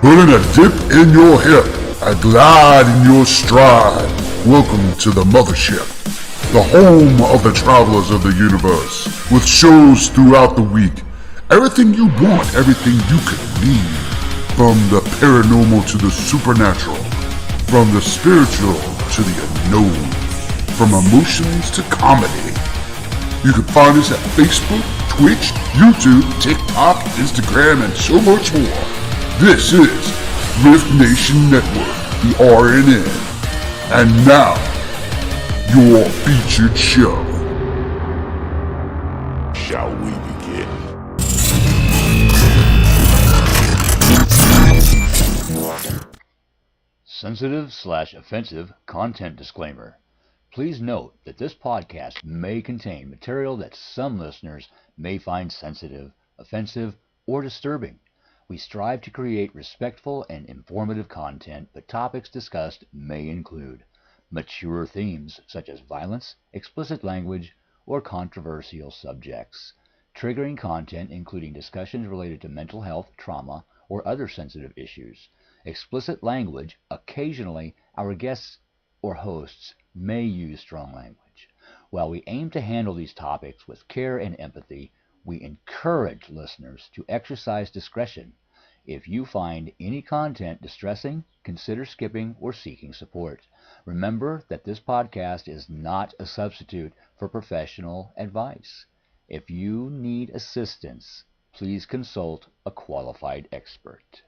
put in a dip in your hip, a glide in your stride. Welcome to the mothership, the home of the travelers of the universe, with shows throughout the week. Everything you want, everything you could need. From the paranormal to the supernatural, from the spiritual to the unknown, from emotions to comedy. You can find us at Facebook, Twitch, YouTube, TikTok, Instagram, and so much more. This is R.I.F.T Nation Network, the RNN. And now, your featured show. Shall we begin? Sensitive/offensive content disclaimer. Please note that this podcast may contain material that some listeners may find sensitive, offensive, or disturbing. We strive to create respectful and informative content, but topics discussed may include mature themes such as violence, explicit language, or controversial subjects, triggering content including discussions related to mental health, trauma, or other sensitive issues, explicit language. Occasionally, our guests or hosts may use strong language. While we aim to handle these topics with care and empathy, we encourage listeners to exercise discretion. If you find any content distressing, consider skipping or seeking support. Remember that this podcast is not a substitute for professional advice. If you need assistance, please consult a qualified expert.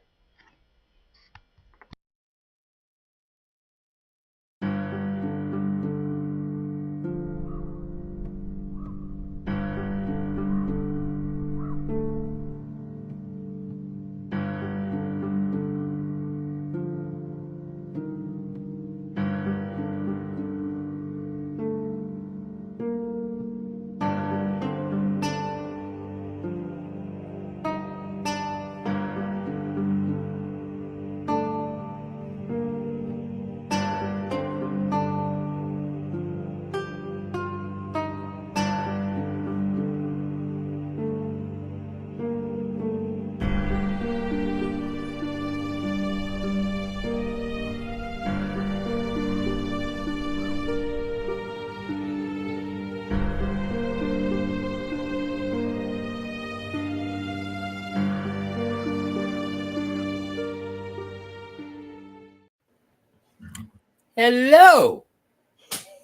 Hello.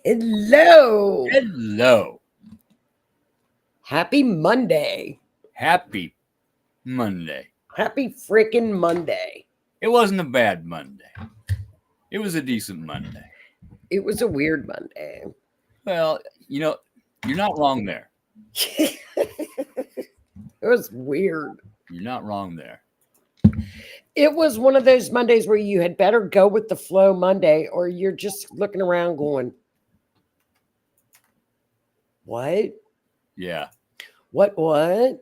Hello. Hello. Happy Monday. Happy Monday. Happy freaking Monday. It wasn't a bad Monday. It was a decent Monday. It was a weird Monday. Well, you know, you're not wrong there. It was weird. You're not wrong there. It was one of those Mondays where you had better go with the flow Monday, or you're just looking around going, what? Yeah. What?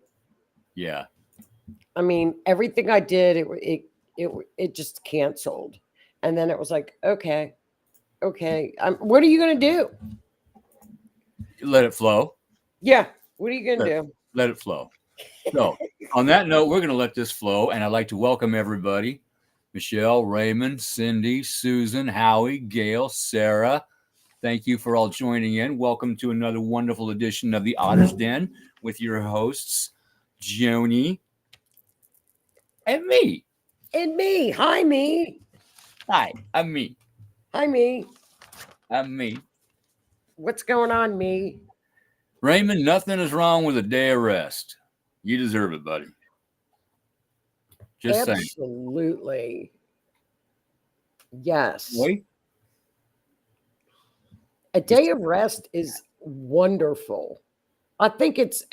Yeah. I mean, everything I did, it just canceled. And then it was like, okay. What are you going to do? Let it flow. Yeah. What are you going to do? Let it flow. So, on that note, we're going to let this flow, and I'd like to welcome everybody. Michelle, Raymond, Cindy, Susan, Howie, Gail, Sarah. Thank you for all joining in. Welcome to another wonderful edition of the Otter's Den with your hosts, Joni and me. And me. Hi, me. Hi, I'm me. Hi, me. I'm me. What's going on, me? Raymond, nothing is wrong with a day of rest. You deserve it, buddy. Just saying. Absolutely. Yes. Wait. A day of rest is wonderful. I think it's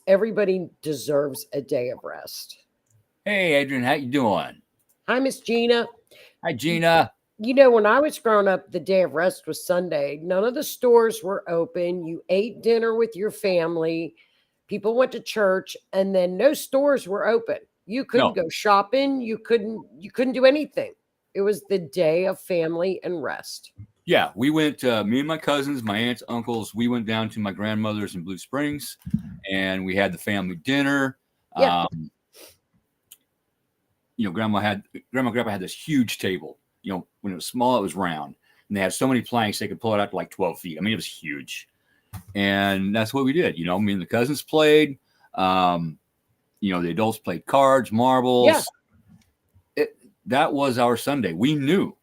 everybody deserves a day of rest. Hey, Adrian, how you doing? Hi, Miss Gina. Hi, Gina. You know, when I was growing up, the day of rest was Sunday. None of the stores were open. You ate dinner with your family. People went to church, and then no stores were open. You couldn't go shopping. You couldn't do anything. It was the day of family and rest. Yeah, we went, me and my cousins, my aunts, uncles, we went down to my grandmother's in Blue Springs, and we had the family dinner. Yeah. grandma and grandpa had this huge table. When it was small, it was round, and they had so many planks they could pull it out to like 12 feet. I mean, it was huge, and that's what we did. Me and the cousins played. The adults played cards, marbles. Yeah. That was our Sunday. We knew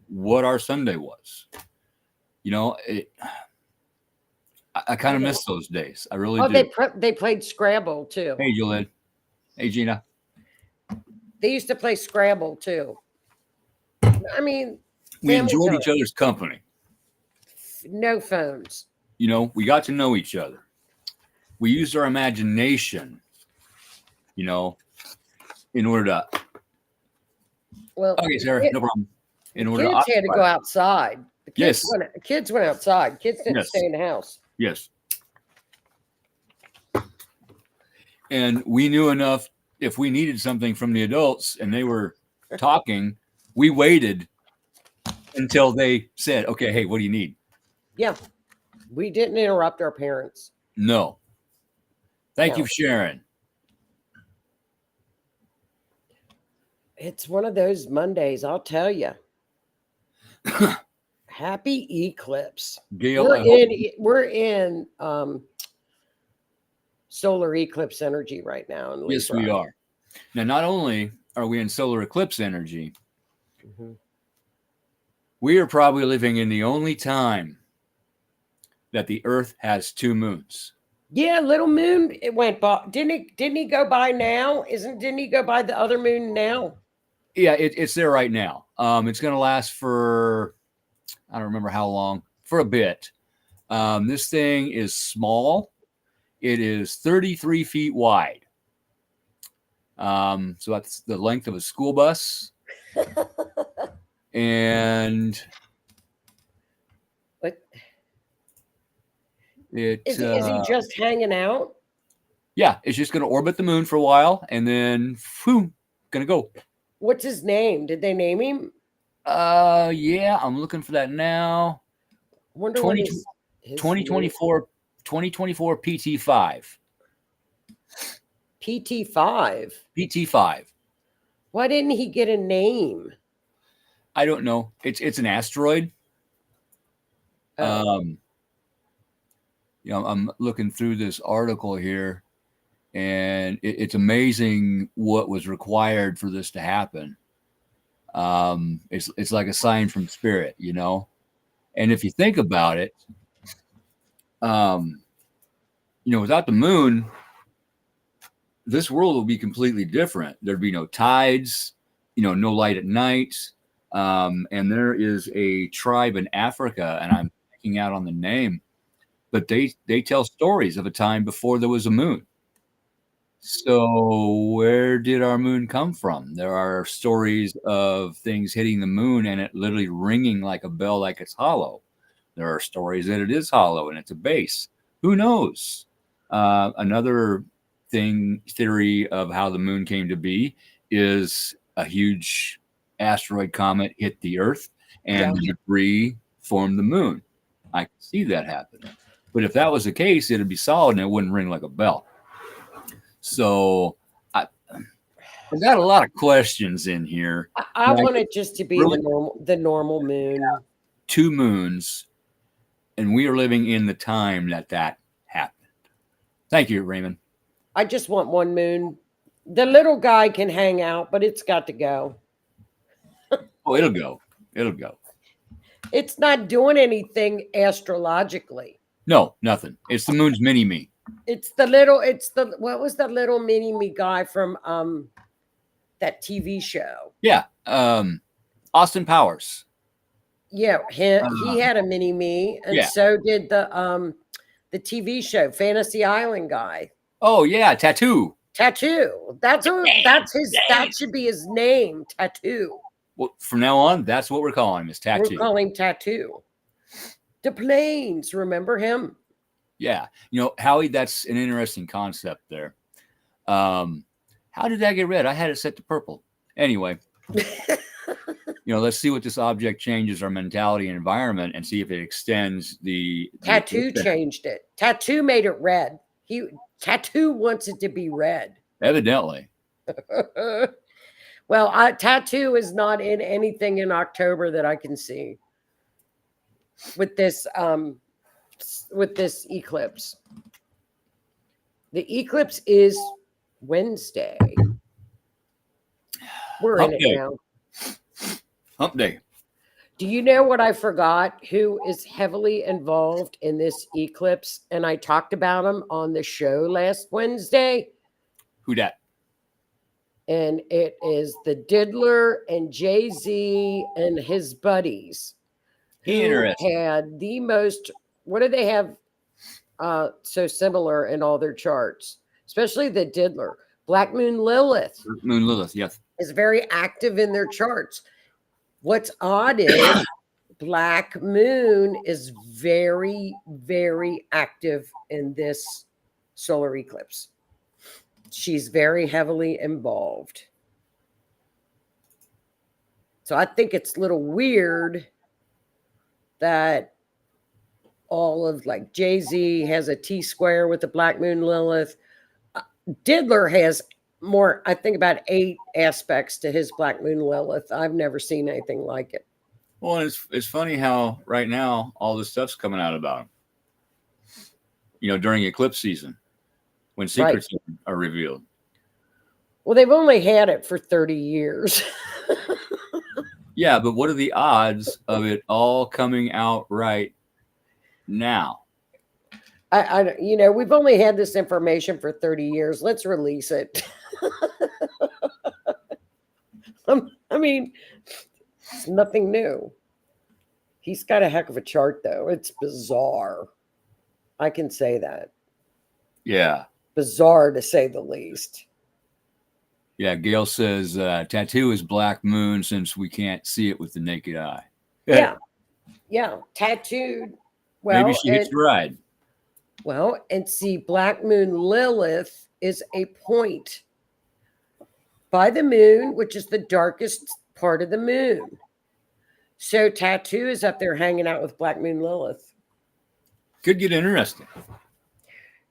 what our Sunday was. I kind of miss those days. I really do. They played Scrabble too. Hey, Julian. Hey, Gina. They used to play Scrabble too. I mean, we enjoyed each other's company. No phones. We got to know each other. We used our imagination, in order to. Well, okay, Sarah, no problem. Kids had to go outside. The kids yes. Went outside. Kids didn't stay in the house. Yes. And we knew enough. If we needed something from the adults and they were talking, we waited until they said, okay, hey, what do you need? Yeah. We didn't interrupt our parents. No. Thank you for sharing. It's one of those Mondays, I'll tell you. Happy eclipse. Gail, we're in solar eclipse energy right now. Yes, we are. Now, not only are we in solar eclipse energy, we are probably living in the only time that the Earth has 2 moons. Yeah, little moon. It went by. Didn't he go by now? Didn't he go by the other moon now? Yeah, it's there right now. It's going to last for, I don't remember how long, for a bit. This thing is small. It is 33 feet wide. So that's the length of a school bus. And what? Is he just hanging out? Yeah, it's just going to orbit the moon for a while, and then going to go. What's his name? Did they name him? Yeah, I'm looking for that now. Wonder 2024 PT5. PT5. PT5. Why didn't he get a name? I don't know. It's an asteroid. I'm looking through this article here, and it's amazing what was required for this to happen. It's like a sign from spirit, And if you think about it, without the moon, this world will be completely different. There'd be no tides, no light at night. And there is a tribe in Africa, and I'm checking out on the name, but they tell stories of a time before there was a moon. So where did our moon come from? There are stories of things hitting the moon and it literally ringing like a bell, like it's hollow. There are stories that it is hollow and it's a base. Who knows? Another theory of how the moon came to be is a huge asteroid comet hit the Earth and the debris formed the moon. I can see that happening. But if that was the case, it'd be solid and it wouldn't ring like a bell. So I've got a lot of questions in here. I want it just to be the normal moon. 2 moons, and we are living in the time that happened. Thank you, Raymond. I just want 1 moon. The little guy can hang out, but it's got to go. Oh, it'll go. It'll go. It's not doing anything astrologically. No, nothing. It's the moon's mini-me. What was the little mini-me guy from that TV show? Yeah. Austin Powers. Yeah, he had a mini-me, and so did the TV show, Fantasy Island guy. Oh yeah, Tattoo. That should be his name, Tattoo. Well, from now on, that's what we're calling him, is Tattoo. We're calling him Tattoo. The Plains, remember him? Yeah. Howie, that's an interesting concept there. How did that get red? I had it set to purple. Anyway, let's see what this object changes our mentality and environment and see if it extends the Tattoo changed it. Tattoo made it red. Tattoo wants it to be red. Evidently. Well, tattoo is not in anything in October that I can see with this eclipse. The eclipse is Wednesday. We're Hump in it day. now. Hump day. Do you know what I forgot? Who is heavily involved in this eclipse? And I talked about him on the show last Wednesday. Who dat? And it is the Diddler and Jay-Z and his buddies who Interesting. had the most, what do they have so similar in all their charts? Especially the Diddler. Black Moon Lilith Moon Lilith, yes. is very active in their charts. What's odd is Black Moon is very, very active in this solar eclipse. She's very heavily involved. So I think it's a little weird that all of like Jay-Z has a T-square with the Black Moon Lilith. Diddler has more, I think about 8 aspects to his Black Moon Lilith. I've never seen anything like it. Well, and it's funny how right now all this stuff's coming out about him. During eclipse season, when secrets are revealed. Well, they've only had it for 30 years. Yeah, but what are the odds of it all coming out right now? We've only had this information for 30 years. Let's release it. I mean, it's nothing new. He's got a heck of a chart, though. It's bizarre. I can say that. Yeah. Bizarre, to say the least. Yeah, Gail says tattoo is Black Moon since we can't see it with the naked eye. Yeah. Tattooed. Well, maybe she hits the ride. Well, and see, Black Moon Lilith is a point by the moon, which is the darkest part of the moon. So tattoo is up there hanging out with Black Moon Lilith. Could get interesting.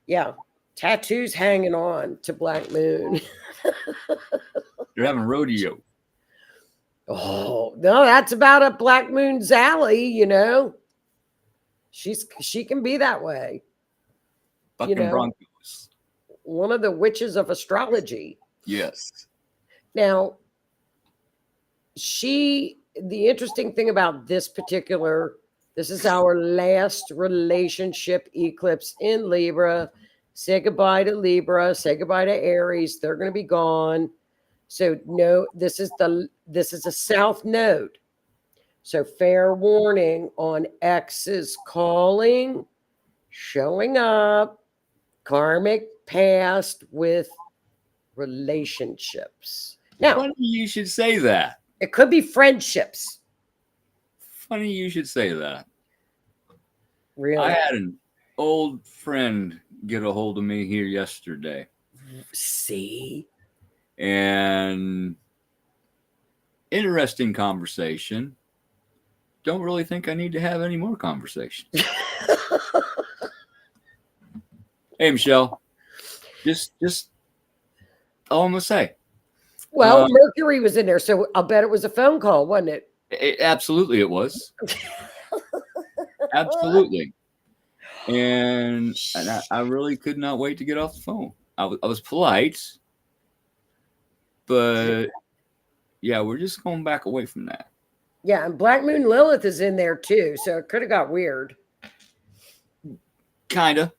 Yeah. Tattoo's hanging on to Black Moon. They're having rodeo. Oh, no, that's about a Black Moon's alley, She can be that way. Fucking Broncos. One of the witches of astrology. Yes. Now, the interesting thing about this is our last relationship eclipse in Libra. Say goodbye to Libra, say goodbye to Aries. They're going to be gone. So no, this is a south node. So fair warning on X's calling, showing up, karmic past with relationships. Now, funny you should say that. It could be friendships. Funny you should say that. Really? I had an old friend get a hold of me here yesterday. See? And interesting conversation. Don't really think I need to have any more conversations. Hey, Michelle. Just all I'm gonna say. Well, Mercury was in there, so I'll bet it was a phone call, wasn't it? Absolutely, it was. Absolutely. And I really could not wait to get off the phone. I was polite, but yeah, we're just going back away from that. Yeah, and Black Moon Lilith is in there too, so it could have got weird. Kinda.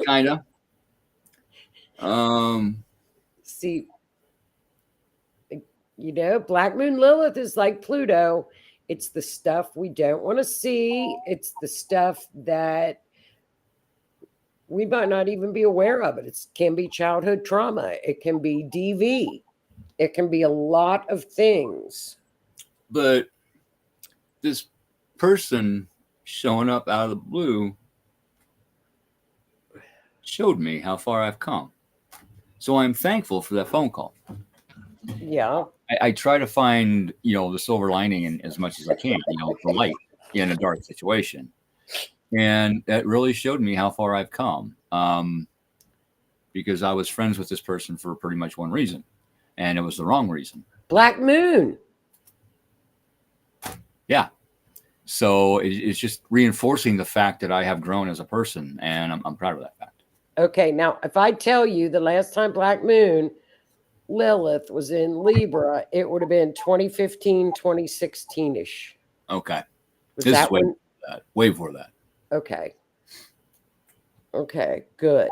Kinda. See, Black Moon Lilith is like Pluto. It's the stuff we don't want to see. It's the stuff that we might not even be aware of. It can be childhood trauma. It can be DV. It can be a lot of things. But this person showing up out of the blue showed me how far I've come. So I'm thankful for that phone call. Yeah. I try to find, the silver lining in as much as I can, the light in a dark situation. And that really showed me how far I've come. Because I was friends with this person for pretty much one reason. and it was the wrong reason. Black moon. Yeah. So it's just reinforcing the fact that I have grown as a person, and I'm proud of that fact. Okay, now if I tell you the last time Black Moon Lilith was in Libra, it would have been 2015, 2016-ish. Okay. Was This that is way when? before that. Way before that. Okay. Okay, good.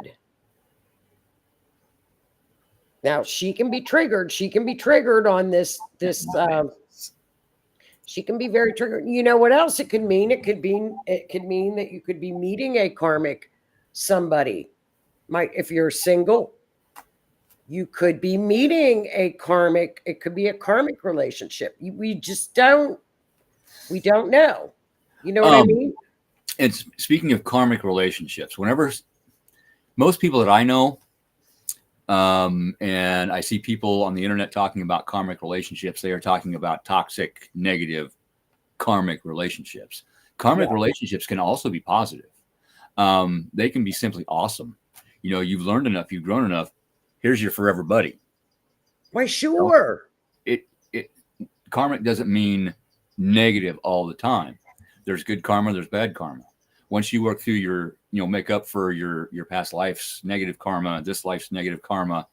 Now she can be triggered. She can be triggered on this. She can be very triggered. You know what else it could mean? It could mean that you could be meeting a karmic somebody. If you're single, you could be meeting a karmic. It could be a karmic relationship. We don't know. You know what I mean? And speaking of karmic relationships, whenever most people that I know, and I see people on the internet talking about karmic relationships, they are talking about toxic, negative, karmic relationships. Karmic relationships can also be positive. They can be simply awesome. You know, you've learned enough, you've grown enough. Here's your forever buddy. Why, sure. Karmic doesn't mean negative all the time. There's good karma, there's bad karma. Once you work through your, make up for your past life's negative karma, this life's negative karma,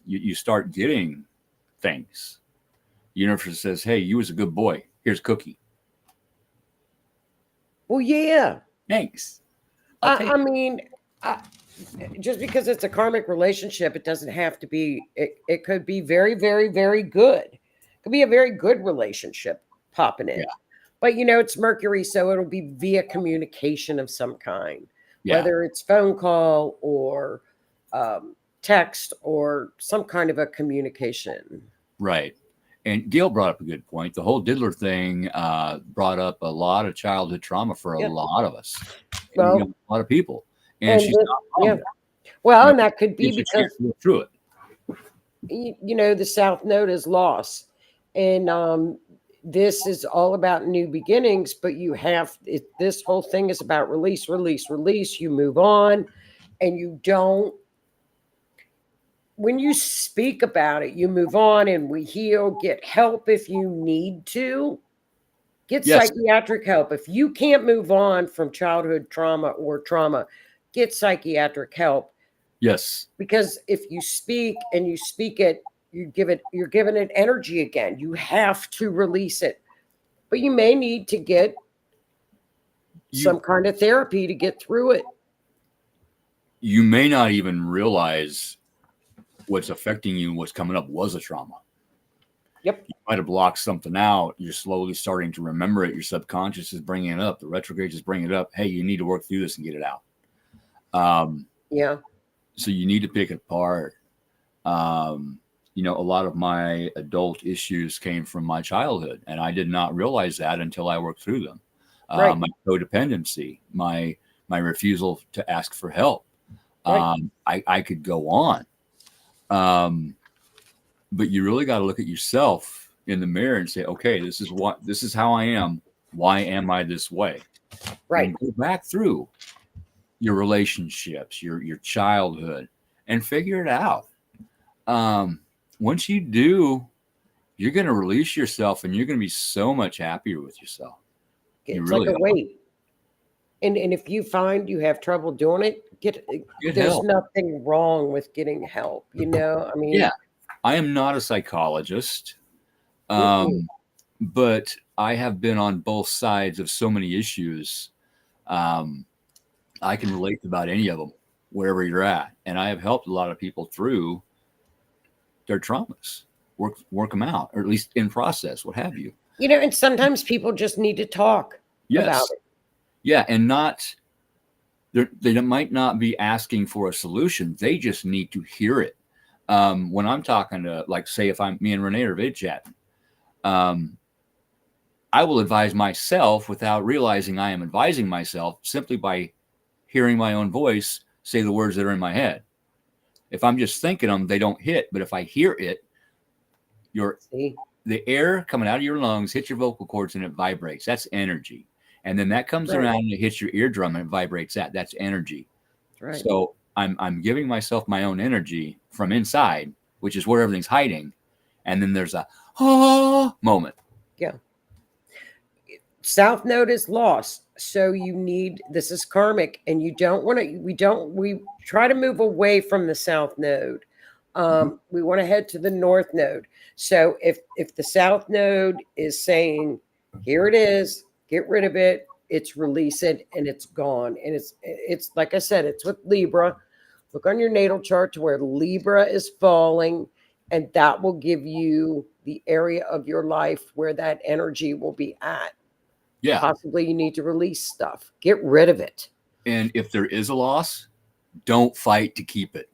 you start getting things. The universe says, hey, you was a good boy. Here's a cookie. Well, yeah. Thanks. I mean, just because it's a karmic relationship, it doesn't have to be, it could be very, very, very good. It could be a very good relationship popping in. Yeah. But, it's Mercury, so it'll be via communication of some kind, whether it's phone call or text or some kind of a communication. Right. And Gail brought up a good point. The whole diddler thing brought up a lot of childhood trauma for a lot of us, well, a lot of people. And she's not wrong. Well, and that could be because through it. The South Node is loss, and this is all about new beginnings. But this whole thing is about release, release, release. You move on, and you don't. When you speak about it, you move on and we heal, get help if you need to. Get psychiatric help. If you can't move on from childhood trauma or trauma, get psychiatric help. Yes. Because if you speak and you speak it, you're giving it energy again. You have to release it. But you may need to get some kind of therapy to get through it. You may not even realize what's affecting you, what's coming up was a trauma. Yep. You might have blocked something out. You're slowly starting to remember it. Your subconscious is bringing it up. The retrograde is bringing it up. Hey, you need to work through this and get it out. So you need to pick it apart. A lot of my adult issues came from my childhood, and I did not realize that until I worked through them. My codependency, my refusal to ask for help. I could go on. But you really got to look at yourself in the mirror and say, okay, this is how I am. Why am I this way? Right. And go back through your relationships, your childhood, and figure it out. Once you do, you're going to release yourself and you're going to be so much happier with yourself. It's really like a weight. And if you find you have trouble doing it, there's help. Nothing wrong with getting help. I mean, yeah, I am not a psychologist, but I have been on both sides of so many issues. I can relate to about any of them, wherever you're at. And I have helped a lot of people through their traumas, work them out, or at least in process, what have you. And sometimes people just need to talk about it. Yeah, and they might not be asking for a solution. They just need to hear it. When I'm talking to, like, say, if me and Renee are vid chatting, I will advise myself without realizing I am advising myself simply by hearing my own voice say the words that are in my head. If I'm just thinking them, they don't hit. But if I hear it, the air coming out of your lungs hits your vocal cords and it vibrates. That's energy. And then that comes around and it hits your eardrum and it vibrates that. That's energy. Right. So I'm giving myself my own energy from inside which is where everything's hiding. And then there's a moment. Yeah. South node is lost. So you need, this is karmic, and you don't want to, we try to move away from the south node. We want to head to the north node. So if the south node is saying, here it is, get rid of it, it's release it, and it's gone. And it's like I said, it's with Libra. Look on your natal chart to where Libra is falling, and that will give you the area of your life where that energy will be at. Yeah. Possibly you need to release stuff. Get rid of it. And if there is a loss, don't fight to keep it.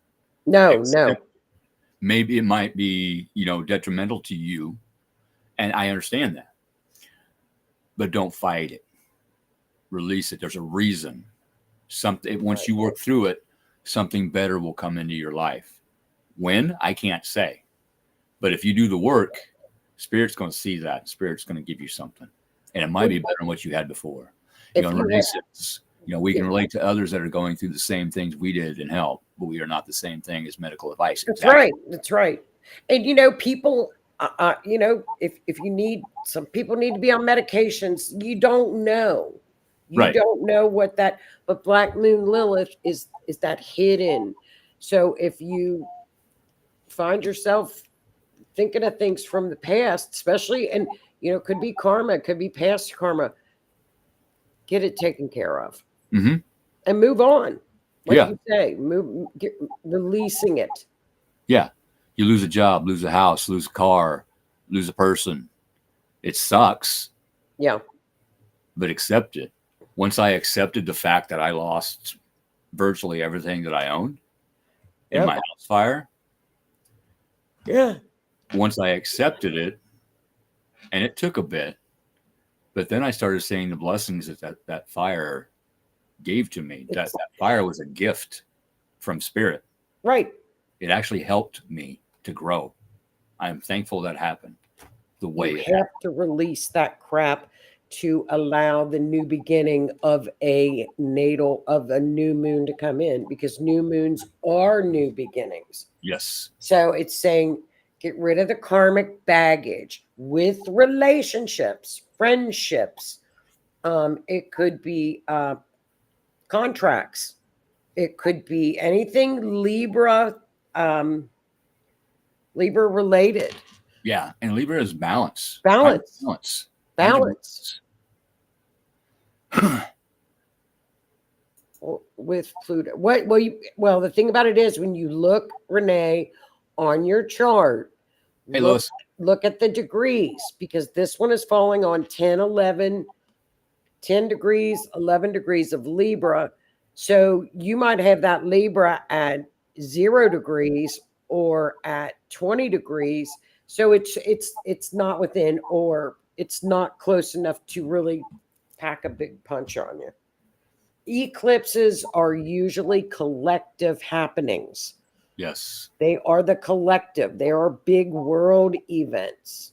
No. Maybe it might be, detrimental to you. And I understand that. But don't fight it. Release it. There's a reason. Something, once you work through it, something better will come into your life. When? I can't say. But if you do the work, Spirit's going to see that. Spirit's going to give you something. And it might be better than what you had before. We can relate to others that are going through the same things we did and help, but we are not the same thing as medical advice. That's right. That's right. And people, if you need, some people need to be on medications. You don't know. You don't know what that. But Black Moon Lilith is that hidden. So if you find yourself thinking of things from the past, especially, and it could be karma, it could be past karma. Get it taken care of, and move on. Like you say, releasing it. Yeah, you lose a job, lose a house, lose a car, lose a person. It sucks. Yeah, but accept it. Once I accepted the fact that I lost virtually everything that I owned in my house fire. Yeah. Once I accepted it. And it took a bit, but then I started seeing the blessings that fire gave to me. That fire was a gift from Spirit. Right. It actually helped me to grow. I'm thankful that happened the way you have to release that crap to allow the new beginning of a new moon to come in, because new moons are new beginnings. Yes. So it's saying, get rid of the karmic baggage with relationships, friendships. It could be contracts. It could be anything Libra related. Yeah, and Libra is balance. Balance. With Pluto. Well, the thing about it is, when you look, Renee, on your chart, look at the degrees, because this one is falling on 10 degrees, 11 degrees of Libra. So you might have that Libra at 0 degrees or at 20 degrees. So it's not within, or it's not close enough to really pack a big punch on you. Eclipses are usually collective happenings. Yes. They are the collective. They are big world events.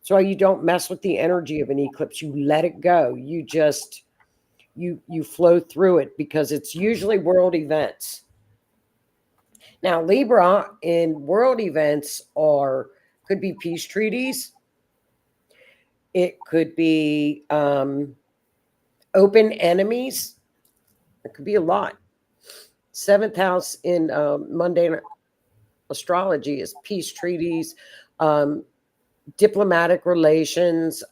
So you don't mess with the energy of an eclipse. You let it go. You just, you flow through it, because it's usually world events. Now, Libra in world events could be peace treaties. It could be open enemies. It could be a lot. 7th house in mundane astrology is peace treaties, diplomatic relations,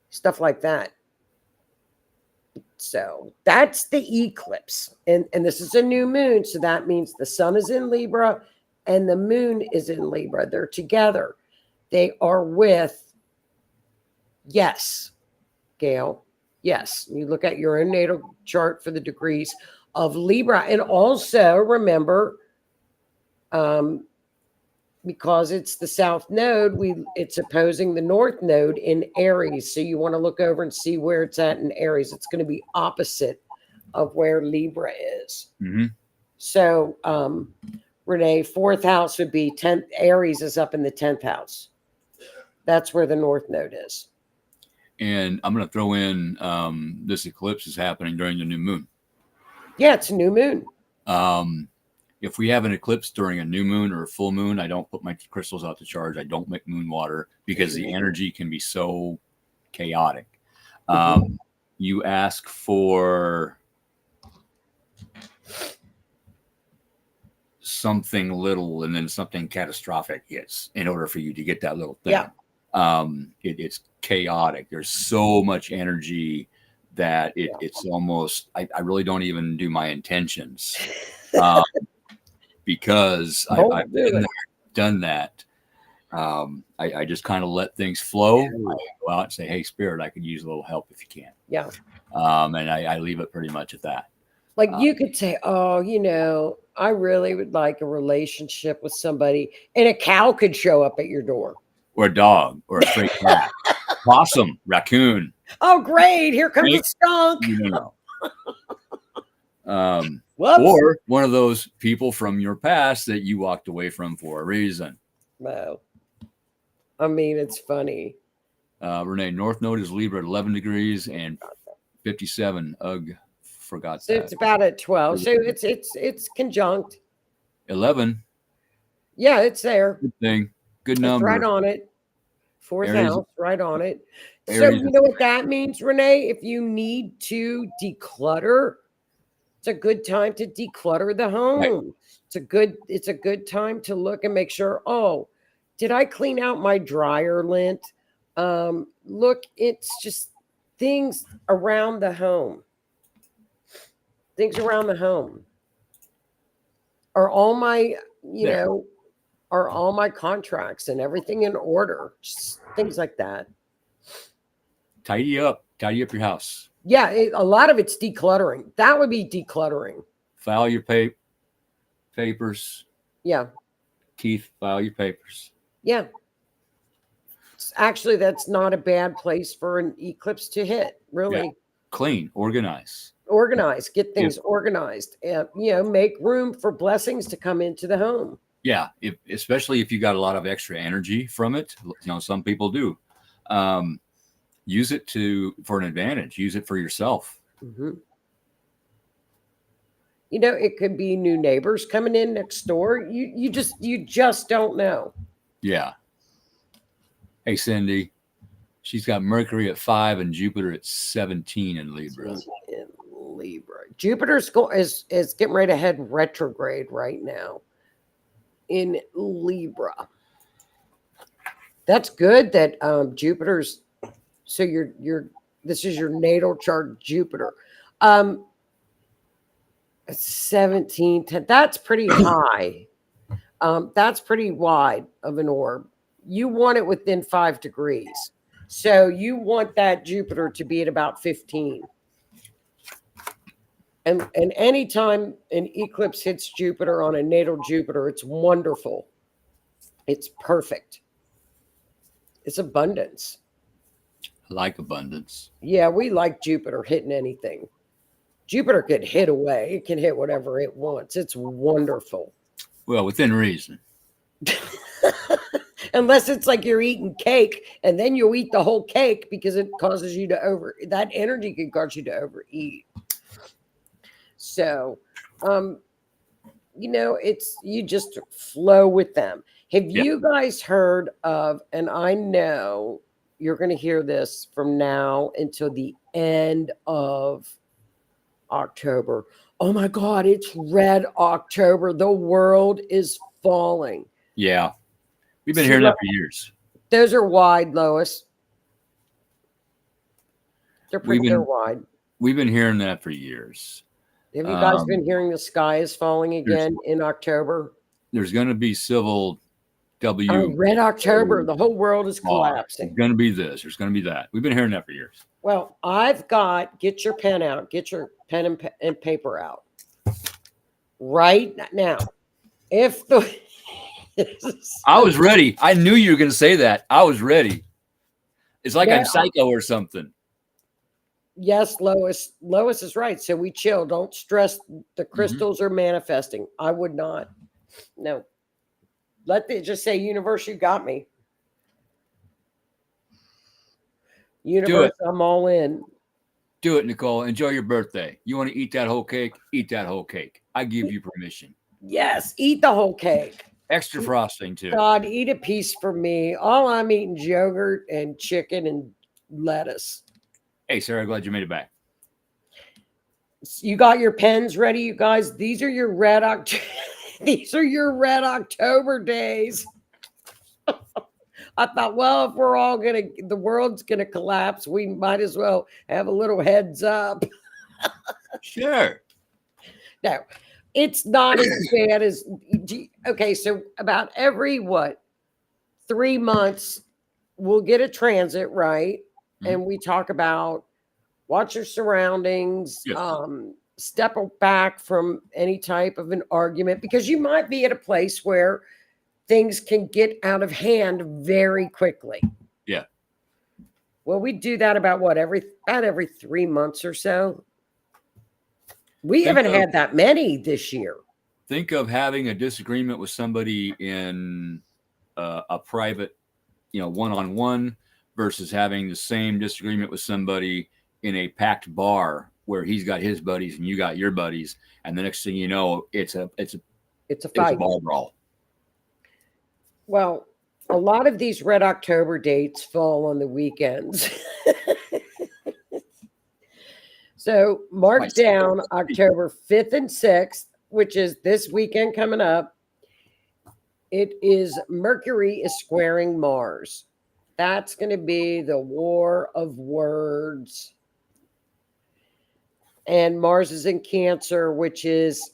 stuff like that. So that's the eclipse. And this is a new moon. So that means the sun is in Libra and the moon is in Libra. They're together. They are with, yes, Gail. Yes. You look at your own natal chart for the degrees of Libra. And also remember, because it's the south node, it's opposing the north node in Aries. So you want to look over and see where it's at in Aries. It's going to be opposite of where Libra is. Mm-hmm. So Renee, 4th house would be 10th. Aries is up in the 10th house. That's where the north node is. And I'm going to throw in this eclipse is happening during the new moon. Yeah, it's a new moon. if we have an eclipse during a new moon or a full moon, I don't put my crystals out to charge. I don't make moon water because the energy can be so chaotic. You ask for something little and then something catastrophic hits in order for you to get that little thing. Yeah. It's chaotic. There's so much energy that it's almost, I really don't even do my intentions because I've been there, done that. I just kind of let things flow. I go out and say, hey, Spirit, I could use a little help if you can. Yeah. And I leave it pretty much at that. Like you could say, oh, you know, I really would like a relationship with somebody, and a cow could show up at your door. Or a dog, or a stray cat, possum, raccoon. Oh, great! Here comes a skunk. Or one of those people from your past that you walked away from for a reason. No, I mean it's funny. Renee, North Node is Libra at 11 degrees and 57. Ugh, forgot so that. It's about at 12. So it's conjunct. 11. Yeah, it's there. Good thing. Good number. It's right on it. Fourth Aries, house, right on it. So Aries, you know what that means, Renee? If you need to declutter, it's a good time to declutter the home. Right. It's a good time to look and make sure, oh, did I clean out my dryer lint? Look, it's just things around the home. Things around the home. Are all my, are all my contracts and everything in order? Just things like that. Tidy up your house. Yeah, a lot of it's decluttering. That would be decluttering. File your papers. Yeah. Keith, file your papers. Yeah. Actually, that's not a bad place for an eclipse to hit, really. Yeah. Clean, organize, get things organized, and make room for blessings to come into the home. Yeah, especially if you got a lot of extra energy from it. Some people do. Use it for an advantage. Use it for yourself. Mm-hmm. It could be new neighbors coming in next door. You just don't know. Yeah. Hey, Cindy. She's got Mercury at 5 and Jupiter at 17 in Libra. Jupiter is getting ready to head retrograde right now in Libra. That's good that Jupiter's. So this is your natal chart, Jupiter. 17, 10, that's pretty high. That's pretty wide of an orb. You want it within 5 degrees. So you want that Jupiter to be at about 15. And anytime an eclipse hits Jupiter on a natal Jupiter, it's wonderful. It's perfect. It's abundance. I like abundance. Yeah, we like Jupiter hitting anything. Jupiter can hit away. It can hit whatever it wants. It's wonderful. Well, within reason. Unless it's like you're eating cake, and then you'll eat the whole cake because it causes you to that energy can cause you to overeat. So, you just flow with them. Have you guys heard of, and I know you're going to hear this from now until the end of October. Oh my God, it's Red October. The world is falling. Yeah. We've been hearing that for years. Those are wide, Lois. They're wide. We've been hearing that for years. Have you guys been hearing the sky is falling again in October? There's going to be civil Red October. The whole world is collapsing. There's going to be this. There's going to be that. We've been hearing that for years. Well, get your pen out. Get your pen and paper out. Right now. I was ready. I knew you were going to say that. I was ready. It's like I'm psycho or something. Yes, Lois. Lois is right. So we chill. Don't stress. The crystals are manifesting. I would not. No. Just say, universe, you got me. Universe, I'm all in. Do it, Nicole. Enjoy your birthday. You want to eat that whole cake? Eat that whole cake. I give you permission. Yes, eat the whole cake. Extra frosting too. God, eat a piece for me. All I'm eating is yogurt and chicken and lettuce. Hey, Sarah, glad you made it back. You got your pens ready, you guys? These are your these are your red October days. I thought, well, if we're all the world's gonna collapse, we might as well have a little heads up. Sure. No, it's not as bad as okay. So about every 3 months, we'll get a transit, right? And we talk about watch your surroundings, Yes. step back from any type of an argument, because you might be at a place where things can get out of hand very quickly. Yeah. Well, we do that about every 3 months or so. We haven't had that many this year. Think of having a disagreement with somebody in a private, one-on-one versus having the same disagreement with somebody in a packed bar where he's got his buddies and you got your buddies, and the next thing you know, it's a fight. It's a ball brawl. Well, a lot of these Red October dates fall on the weekends. So mark down October 5th and 6th, which is this weekend coming up. It is Mercury is squaring Mars. That's going to be the war of words. And Mars is in Cancer, which is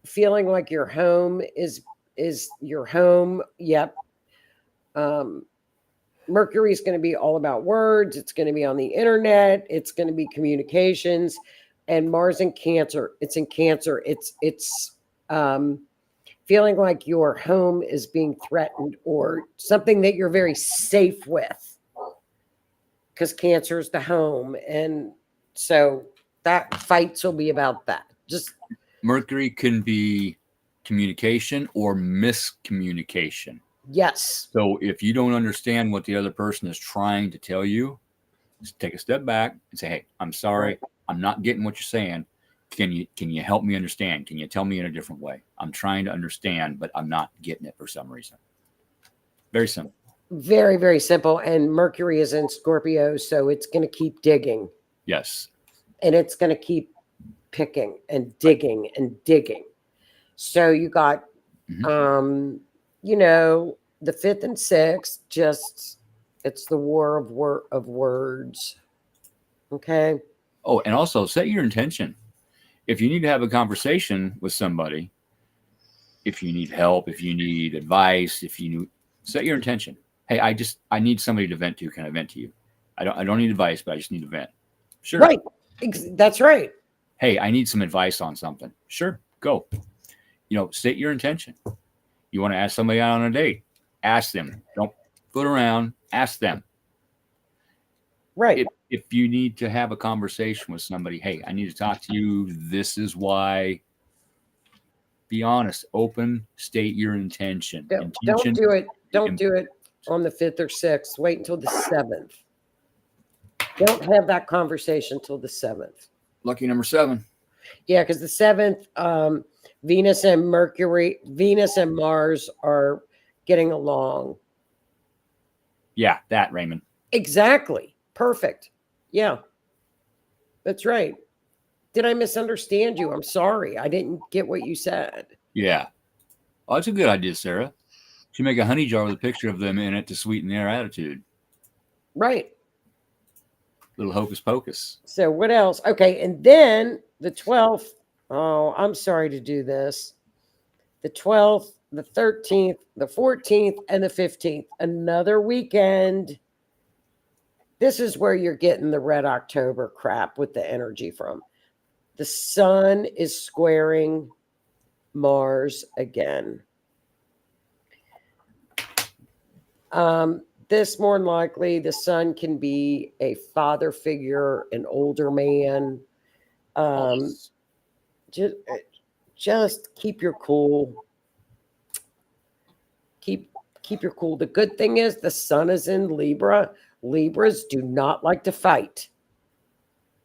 feeling like your home is your home. Yep. Mercury is going to be all about words. It's going to be on the internet. It's going to be communications. And Mars in Cancer. It's in Cancer. It's feeling like your home is being threatened or something that you're very safe with, because Cancer is the home. And so that fights will be about that. Just Mercury can be communication or miscommunication. Yes. So if you don't understand what the other person is trying to tell you, just take a step back and say, hey, I'm sorry. I'm not getting what you're saying. Can you help me understand? Can you tell me in a different way? I'm trying to understand, but I'm not getting it for some reason. Very simple. Very, very simple. And Mercury is in Scorpio, so it's going to keep digging. Yes. And it's going to keep picking and digging and digging. So you got, the 5th and 6th, it's the war of words. Okay. Oh, and also set your intention. If you need to have a conversation with somebody, if you need help, if you need advice, set your intention. Hey, I need somebody to vent to. Can I vent to you? I don't need advice, but I just need to vent. Sure. Right. That's right. Hey, I need some advice on something. Sure. Go. State your intention. You want to ask somebody out on a date? Ask them. Don't foot around. Ask them. Right. If you need to have a conversation with somebody, hey, I need to talk to you. This is why. Be honest. Open. State your intention. Don't do it. Don't do it on the 5th or 6th. Wait until the 7th. Don't have that conversation till the 7th. Lucky number 7. Yeah, because the 7th, Venus and Mars are getting along. Yeah, that, Raymond. Exactly. Perfect. Yeah, that's right. Did I misunderstand you? I'm sorry. I didn't get what you said. Yeah. Oh, that's a good idea, Sarah. You make a honey jar with a picture of them in it to sweeten their attitude. Right. Little hocus pocus. So what else? Okay, and then the 12th. Oh, I'm sorry to do this. The 12th, the 13th, the 14th, and the 15th. Another weekend. This is where you're getting the Red October crap with the energy from. The sun is squaring Mars again. This more than likely, the sun can be a father figure, an older man. Just keep your cool. Keep your cool. The good thing is the sun is in Libra. Libras do not like to fight.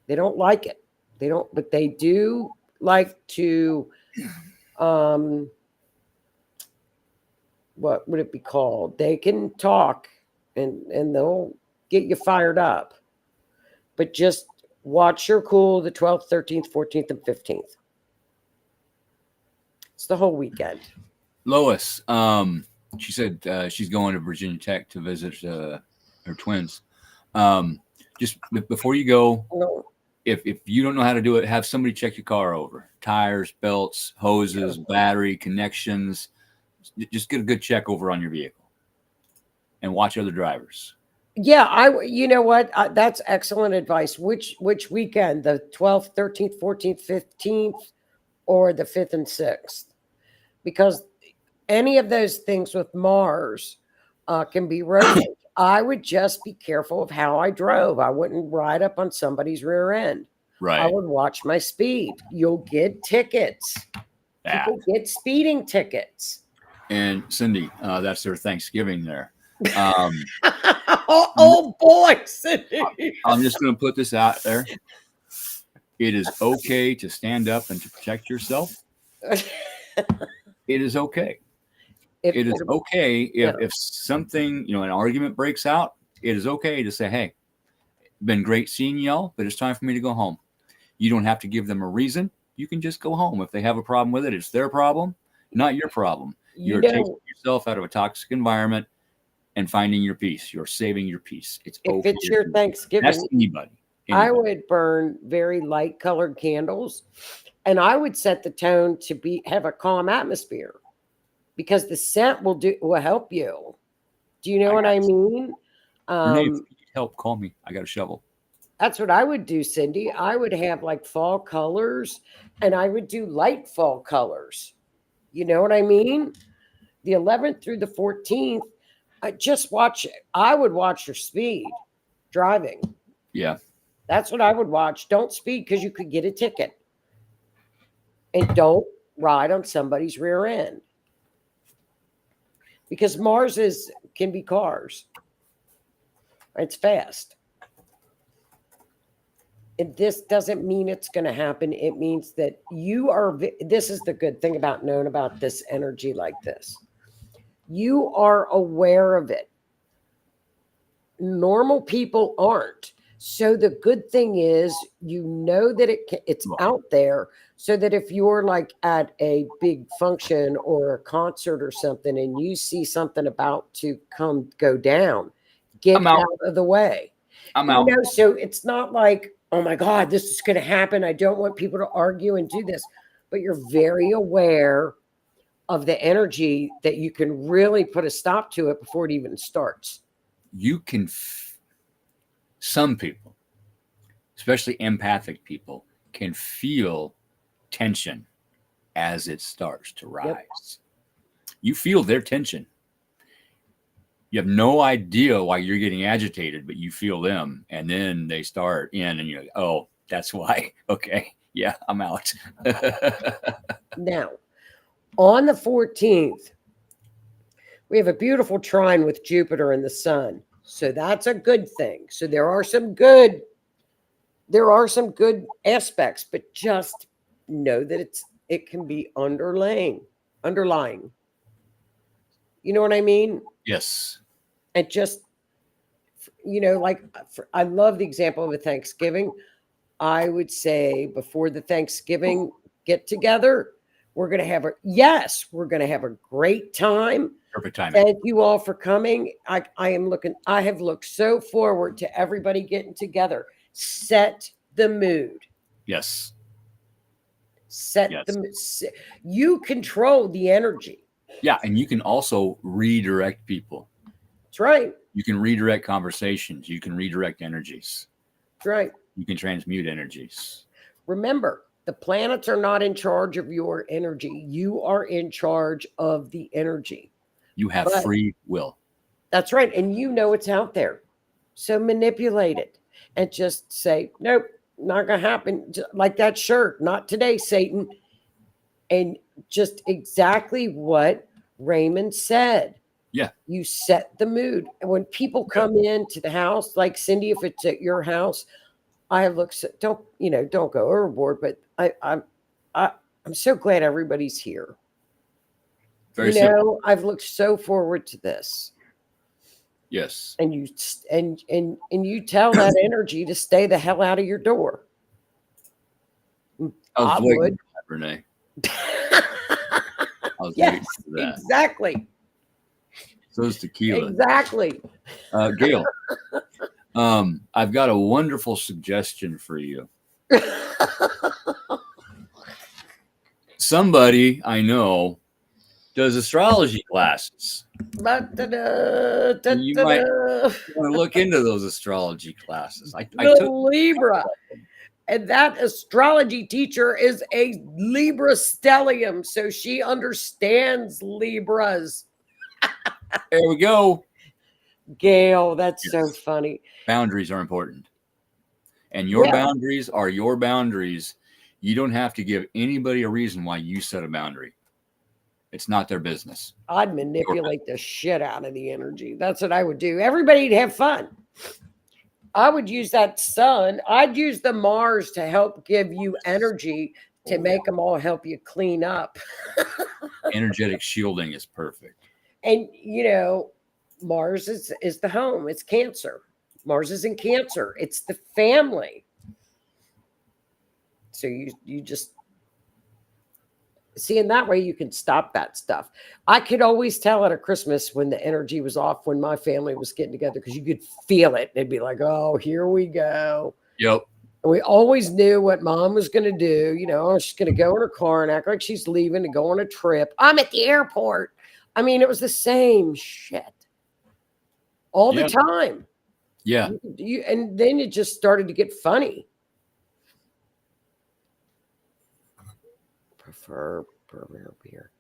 They don't like it. They don't, but they do like to, what would it be called? They can talk and they'll get you fired up. But just watch your cool the 12th, 13th, 14th, and 15th. It's the whole weekend. Lois, she said she's going to Virginia Tech to visit her twins. Just before you go, No, if you don't know how to do it, have somebody check your car over. Tires, belts, hoses, battery, connections. Just get a good check over on your vehicle and watch other drivers. yeah, you know what? That's excellent advice. Which weekend? The 12th, 13th, 14th, 15th, or the 5th and 6th? Because any of those things with Mars can be rotated. I would just be careful of how I drove. I wouldn't ride up on somebody's rear end. I Right. would watch my speed. You'll get tickets. Yeah. People get speeding tickets. And Cindy, that's their Thanksgiving there. Oh boy, Cindy. I'm just going to put this out there. It is okay to stand up and to protect yourself. It is okay. It is okay if something, an argument breaks out. It is okay to say, hey, been great seeing y'all, but it's time for me to go home. You don't have to give them a reason. You can just go home. If they have a problem with it, it's their problem, not your problem. You're taking yourself out of a toxic environment and finding your peace. You're saving your peace. It's If okay. it's your Thanksgiving, That's anybody. I would burn very light colored candles, and I would set the tone to have a calm atmosphere, because the scent will help you. Do you know what I mean? Renee, if you need help, call me. I got a shovel. That's what I would do, Cindy. I would have like fall colors, and I would do light fall colors. You know what I mean? The 11th through the 14th, I would watch your speed driving. Yeah. That's what I would watch. Don't speed, because you could get a ticket. And don't ride on somebody's rear end, because Mars can be cars. It's fast. And this doesn't mean it's going to happen. It means that this is the good thing about knowing about this energy like this. You are aware of it. Normal people aren't. So the good thing is, that it's out there, so that if you're like at a big function or a concert or something and you see something about to go down, get out of the way. I'm out. So it's not like, oh my God, this is going to happen. I don't want people to argue and do this. But you're very aware of the energy that you can really put a stop to it before it even starts. You can, some people, especially empathic people, can feel tension as it starts to rise. Yep. You feel their tension. You have no idea why you're getting agitated, but you feel them, and then they start in, and you're like, oh, that's why. Okay, yeah, I'm out. Now, on the 14th, we have a beautiful trine with Jupiter and the Sun. So that's a good thing. So there are some good aspects, but just know that it can be underlying. You know what I mean? Yes. And just, I love the example of a Thanksgiving. I would say before the Thanksgiving get together, we're going to have a great time. Perfect timing. Thank you all for coming. I have looked so forward to everybody getting together. Set the mood. Yes. You control the energy. Yeah, and you can also redirect people. That's right. You can redirect conversations. You can redirect energies. That's right. You can transmute energies. Remember, the planets are not in charge of your energy. You are in charge of the energy. You have free will. That's right. And it's out there. So manipulate it and just say, nope, not going to happen. Just like that shirt. Not today, Satan. And just exactly what Raymond said. Yeah. You set the mood. And when people come into the house, like Cindy, if it's at your house, I have looked, don't go overboard, but I'm so glad everybody's here. Very simple. I've looked so forward to this. Yes. And you tell that energy to stay the hell out of your door. I was waiting would. for that, Renee. I was Yes, waiting for that. exactly. So is tequila. Exactly. Gail, I've got a wonderful suggestion for you. Somebody I know does astrology classes. You might want to look into those astrology classes. I took Libra. And that astrology teacher is a Libra stellium, so she understands Libras. There we go. Gail, that's so funny. Boundaries are important. And your boundaries are your boundaries. You don't have to give anybody a reason why you set a boundary. It's not their business. I'd manipulate the shit out of the energy. That's what I would do. Everybody'd have fun. I would use that sun. I'd use the Mars to help give you energy to make them all help you clean up. Energetic shielding is perfect. And, Mars is the home. It's Cancer. Mars is in Cancer. It's the family. So you just see, in that way you can stop that stuff. I could always tell at a Christmas when the energy was off, when my family was getting together, because you could feel it. They'd be like, oh, here we go. Yep. And we always knew what mom was going to do. She's going to go in her car and act like she's leaving to go on a trip. I'm at the airport. I mean, it was the same shit all the time. Yeah. And then it just started to get funny. Prefer beer.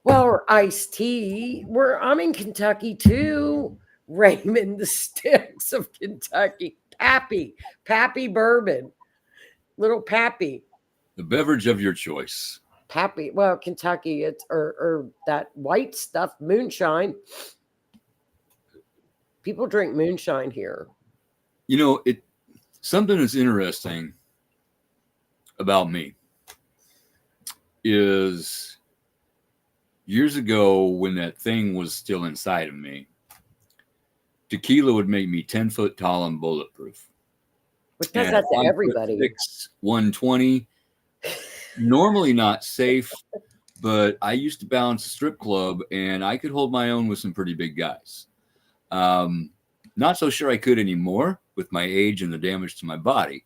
Well, or iced tea. I'm in Kentucky too. Raymond, the sticks of Kentucky. Pappy bourbon. Little Pappy. The beverage of your choice. Pappy. Well, Kentucky, it's or that white stuff, moonshine. People drink moonshine here. Something that's interesting about me is years ago when that thing was still inside of me, tequila would make me 10 foot tall and bulletproof. Which does that to everybody. 6', 120. Normally not safe, but I used to balance a strip club and I could hold my own with some pretty big guys. Not so sure I could anymore with my age and the damage to my body,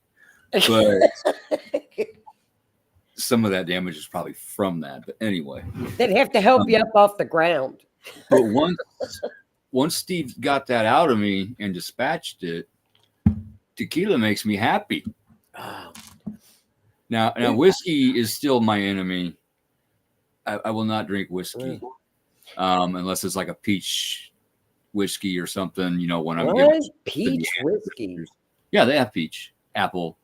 but some of that damage is probably from that. But anyway, they'd have to help you up off the ground. But once Steve got that out of me and dispatched it, tequila makes me happy. Oh. Now whiskey is still my enemy. I will not drink whiskey unless it's like a peach whiskey or something. When I'm getting peach whiskey. Yeah, they have peach, apple.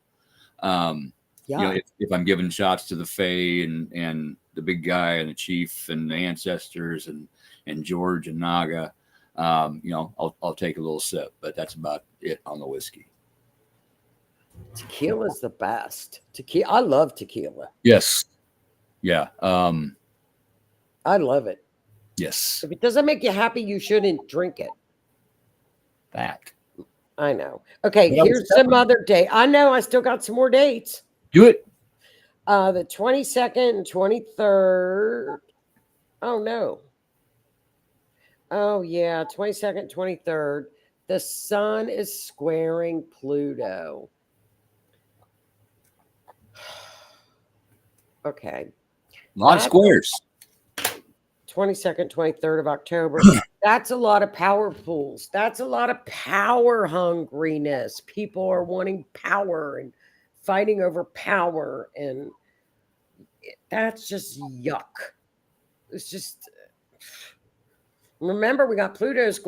If I'm giving shots to the Fae and the big guy and the chief and the ancestors and George and Naga, I'll take a little sip, but that's about it on the whiskey. Tequila's the best. I love tequila. Yes. Yeah. I love it. Yes. If it doesn't make you happy, you shouldn't drink it. Fact. I know. Okay, here's some other day. I know I still got some more dates. Do it. The 22nd and 23rd. Oh, no. Oh, yeah. 22nd, 23rd. The sun is squaring Pluto. Okay. A lot of squares. 22nd, 23rd of October. That's a lot of power pools. That's a lot of power hungriness. People are wanting power and fighting over power. And that's just yuck. It's just, remember, we got Pluto's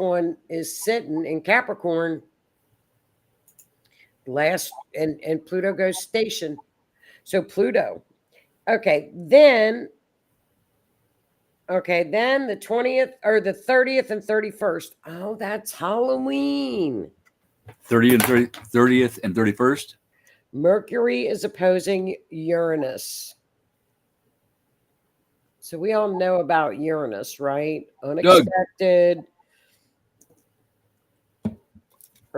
is sitting in Capricorn and Pluto goes station. So Pluto. Okay, then the 20th or the 30th and 31st. Oh, that's Halloween. 30th and 31st. Mercury is opposing Uranus. So we all know about Uranus, right? Doug, Unexpected.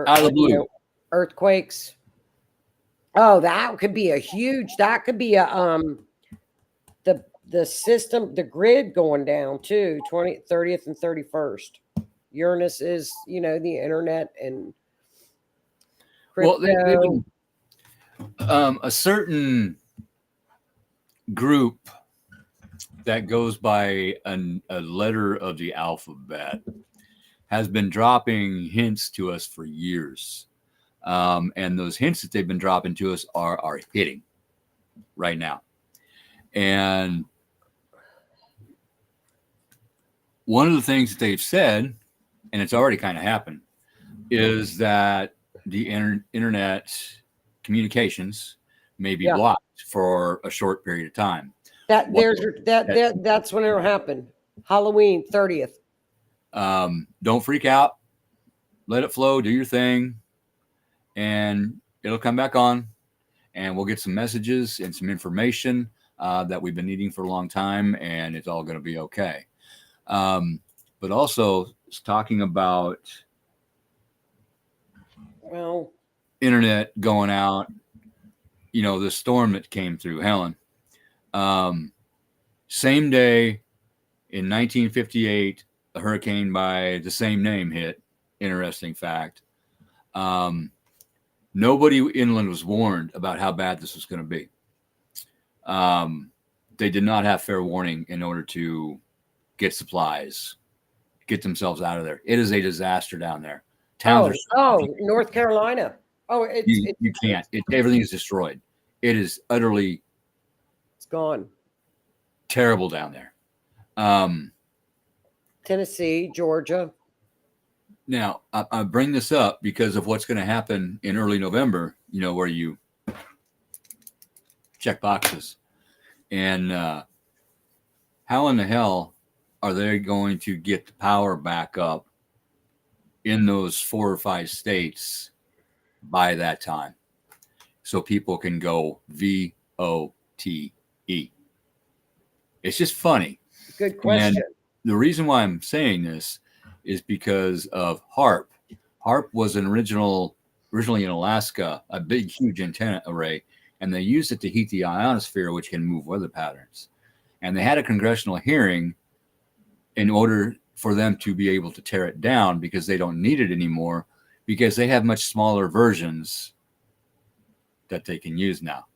out of the blue. Earthquakes. Oh, that could be that could be a the system, the grid going down too, 30th and 31st. Uranus is, the internet and crypto. Well, a certain group that goes by a letter of the alphabet has been dropping hints to us for years. And those hints that they've been dropping to us are hitting right now. And one of the things that they've said, and it's already kind of happened, is that the internet communications may be blocked for a short period of time. That's when it'll happen. Halloween 30th. Don't freak out. Let it flow. Do your thing, and it'll come back on, and we'll get some messages and some information that we've been needing for a long time, and it's all going to be okay. But also it's talking about internet going out. The storm that came through Helen. Same day in 1958, a hurricane by the same name hit. Interesting fact. Nobody inland was warned about how bad this was going to be. They did not have fair warning in order to get supplies, get themselves out of there. It is a disaster down there. Towns North Carolina. You can't. Everything is destroyed. It is utterly. It's gone. Terrible down there. Tennessee, Georgia. Now, I bring this up because of what's going to happen in early November, where you check boxes. And how in the hell are they going to get the power back up in those 4 or 5 states by that time so people can go VOTE? It's just funny. Good question. And the reason why I'm saying this is because of HARP. HARP was originally in Alaska, a big, huge antenna array, and they used it to heat the ionosphere, which can move weather patterns. And they had a congressional hearing in order for them to be able to tear it down because they don't need it anymore because they have much smaller versions that they can use now.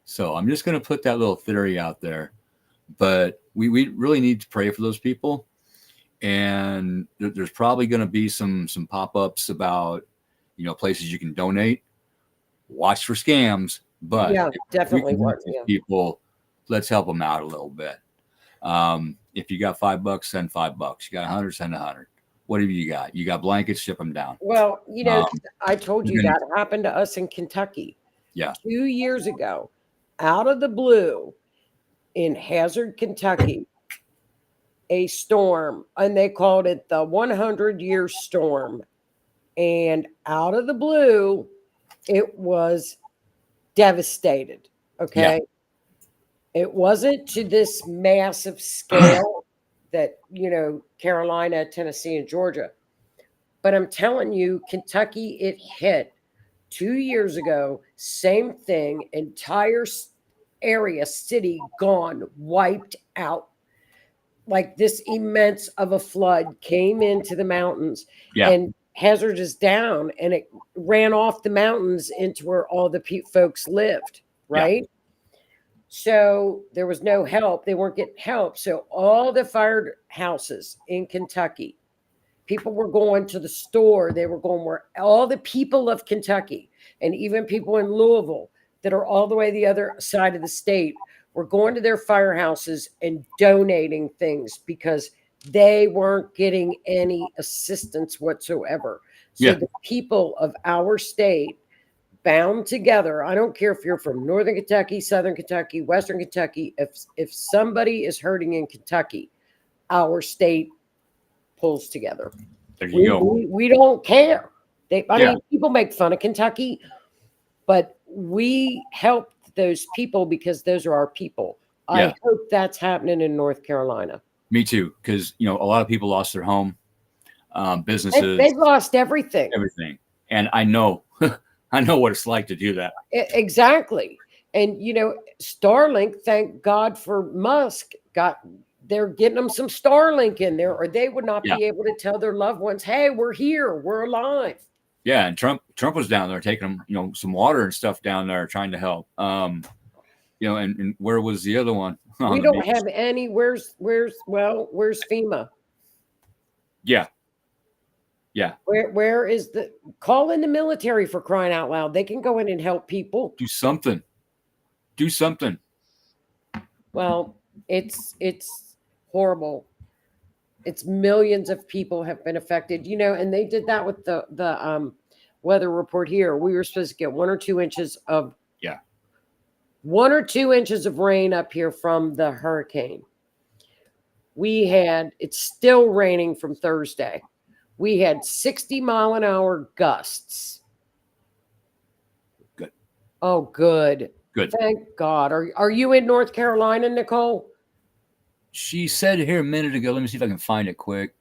So I'm just going to put that little theory out there. But we really need to pray for those people. And there's probably going to be some pop-ups about, places you can donate. Watch for scams. But definitely. People, let's help them out a little bit. If you got $5, send $5. You got 100, send 100. Whatever you got. You got blankets, ship them down. Well, I told you that happened to us in Kentucky. Yeah. 2 years ago, out of the blue, in Hazard, Kentucky, a storm, and they called it the 100-year storm. And out of the blue, it was devastated. Okay. Yeah. It wasn't to this massive scale that, Carolina, Tennessee, and Georgia. But I'm telling you, Kentucky, it hit 2 years ago. Same thing. Entire area, city gone, wiped out. Like this immense of a flood came into the mountains, and Hazard is down, and it ran off the mountains into where all the folks lived, right? Yeah. So there was no help. They weren't getting help. So all the firehouses in Kentucky, people were going to the store. They were going where all the people of Kentucky, and even people in Louisville that are all the way the other side of the state, were going to their firehouses and donating things because they weren't getting any assistance whatsoever. So the people of our state bound together. I don't care if you're from Northern Kentucky, Southern Kentucky, Western Kentucky. If somebody is hurting in Kentucky, our state pulls together. There you go. We don't care. I mean, people make fun of Kentucky, but we help those people because those are our people. I hope that's happening in North Carolina. Me too, because a lot of people lost their home, businesses. They've lost everything. And I know, I know what it's like to do that. Exactly. And Starlink, thank God for Musk, they're getting them some Starlink in there, or they would not be able to tell their loved ones, hey, we're here, we're alive. Yeah, and Trump was down there taking them, some water and stuff down there, trying to help. And where was the other one? We don't have any. Where's FEMA? Yeah. Where is call in the military, for crying out loud? They can go in and help people. Do something. Well, it's horrible. It's millions of people have been affected, and they did that with the weather report here. We were supposed to get 1 or 2 inches of 1 or 2 inches of rain up here from the hurricane. It's still raining from Thursday. We had 60-mile-an-hour gusts. Good. Oh, good. Good. Thank God. Are you in North Carolina, Nicole? She said here a minute ago. Let me see if I can find it quick.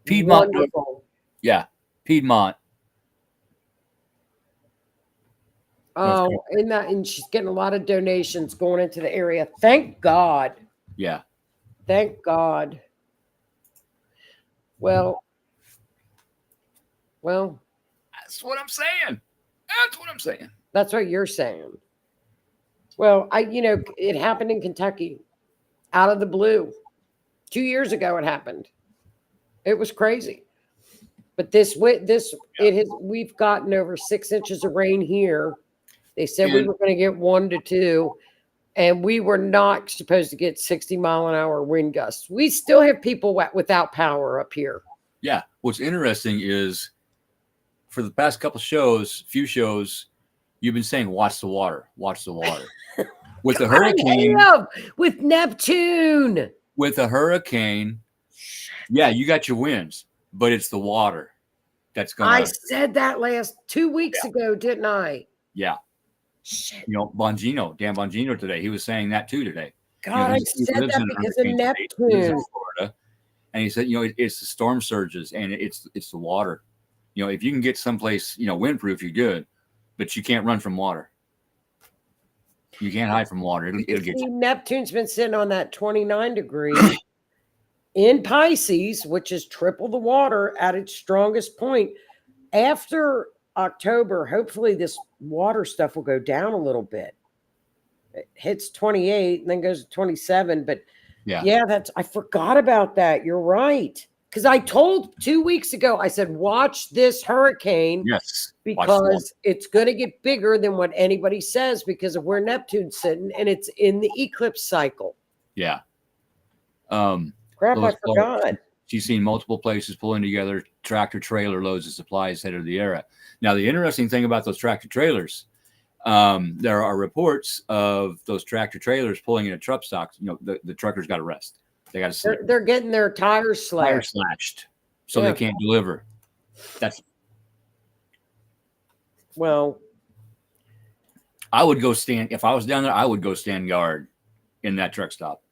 Piedmont. Wonderful. Yeah, Piedmont. Oh, and she's getting a lot of donations going into the area. Thank God. Yeah. Thank God. Well, that's what I'm saying. That's what you're saying. Well, it happened in Kentucky, out of the blue. 2 years ago, it happened. It was crazy. But we've gotten over 6 inches of rain here. They said we were going to get 1 to 2, and we were not supposed to get 60-mile-an-hour wind gusts. We still have people without power up here. Yeah. What's interesting is, for the past few shows, you've been saying, watch the water. With the hurricane. With Neptune. With a hurricane, you got your winds, but it's the water that's going to. I said that 2 weeks ago, didn't I? Yeah. Shit. Dan Bongino today, he was saying that too today. God, I said that because of Neptune. Florida, and he said, it's the storm surges and it's the water. If you can get someplace, windproof, you're good, but you can't run from water. You can't hide from water. It'll get you. Neptune's been sitting on that 29 degree in Pisces, which is triple the water at its strongest point. After October, hopefully this water stuff will go down a little bit. It hits 28 and then goes to 27. But I forgot about that. You're right. Because I told 2 weeks ago, I said, watch this hurricane. Yes. Because it's going to get bigger than what anybody says because of where Neptune's sitting, and it's in the eclipse cycle. Yeah. Crap, I forgot. She's seen multiple places pulling together tractor trailer loads of supplies headed to the area. Now, the interesting thing about those tractor trailers, there are reports of those tractor trailers pulling in a truck stop. The truckers got to rest. They got to. They're getting their tires slashed, so they can't deliver. Well, I would go stand if I was down there. I would go stand guard in that truck stop.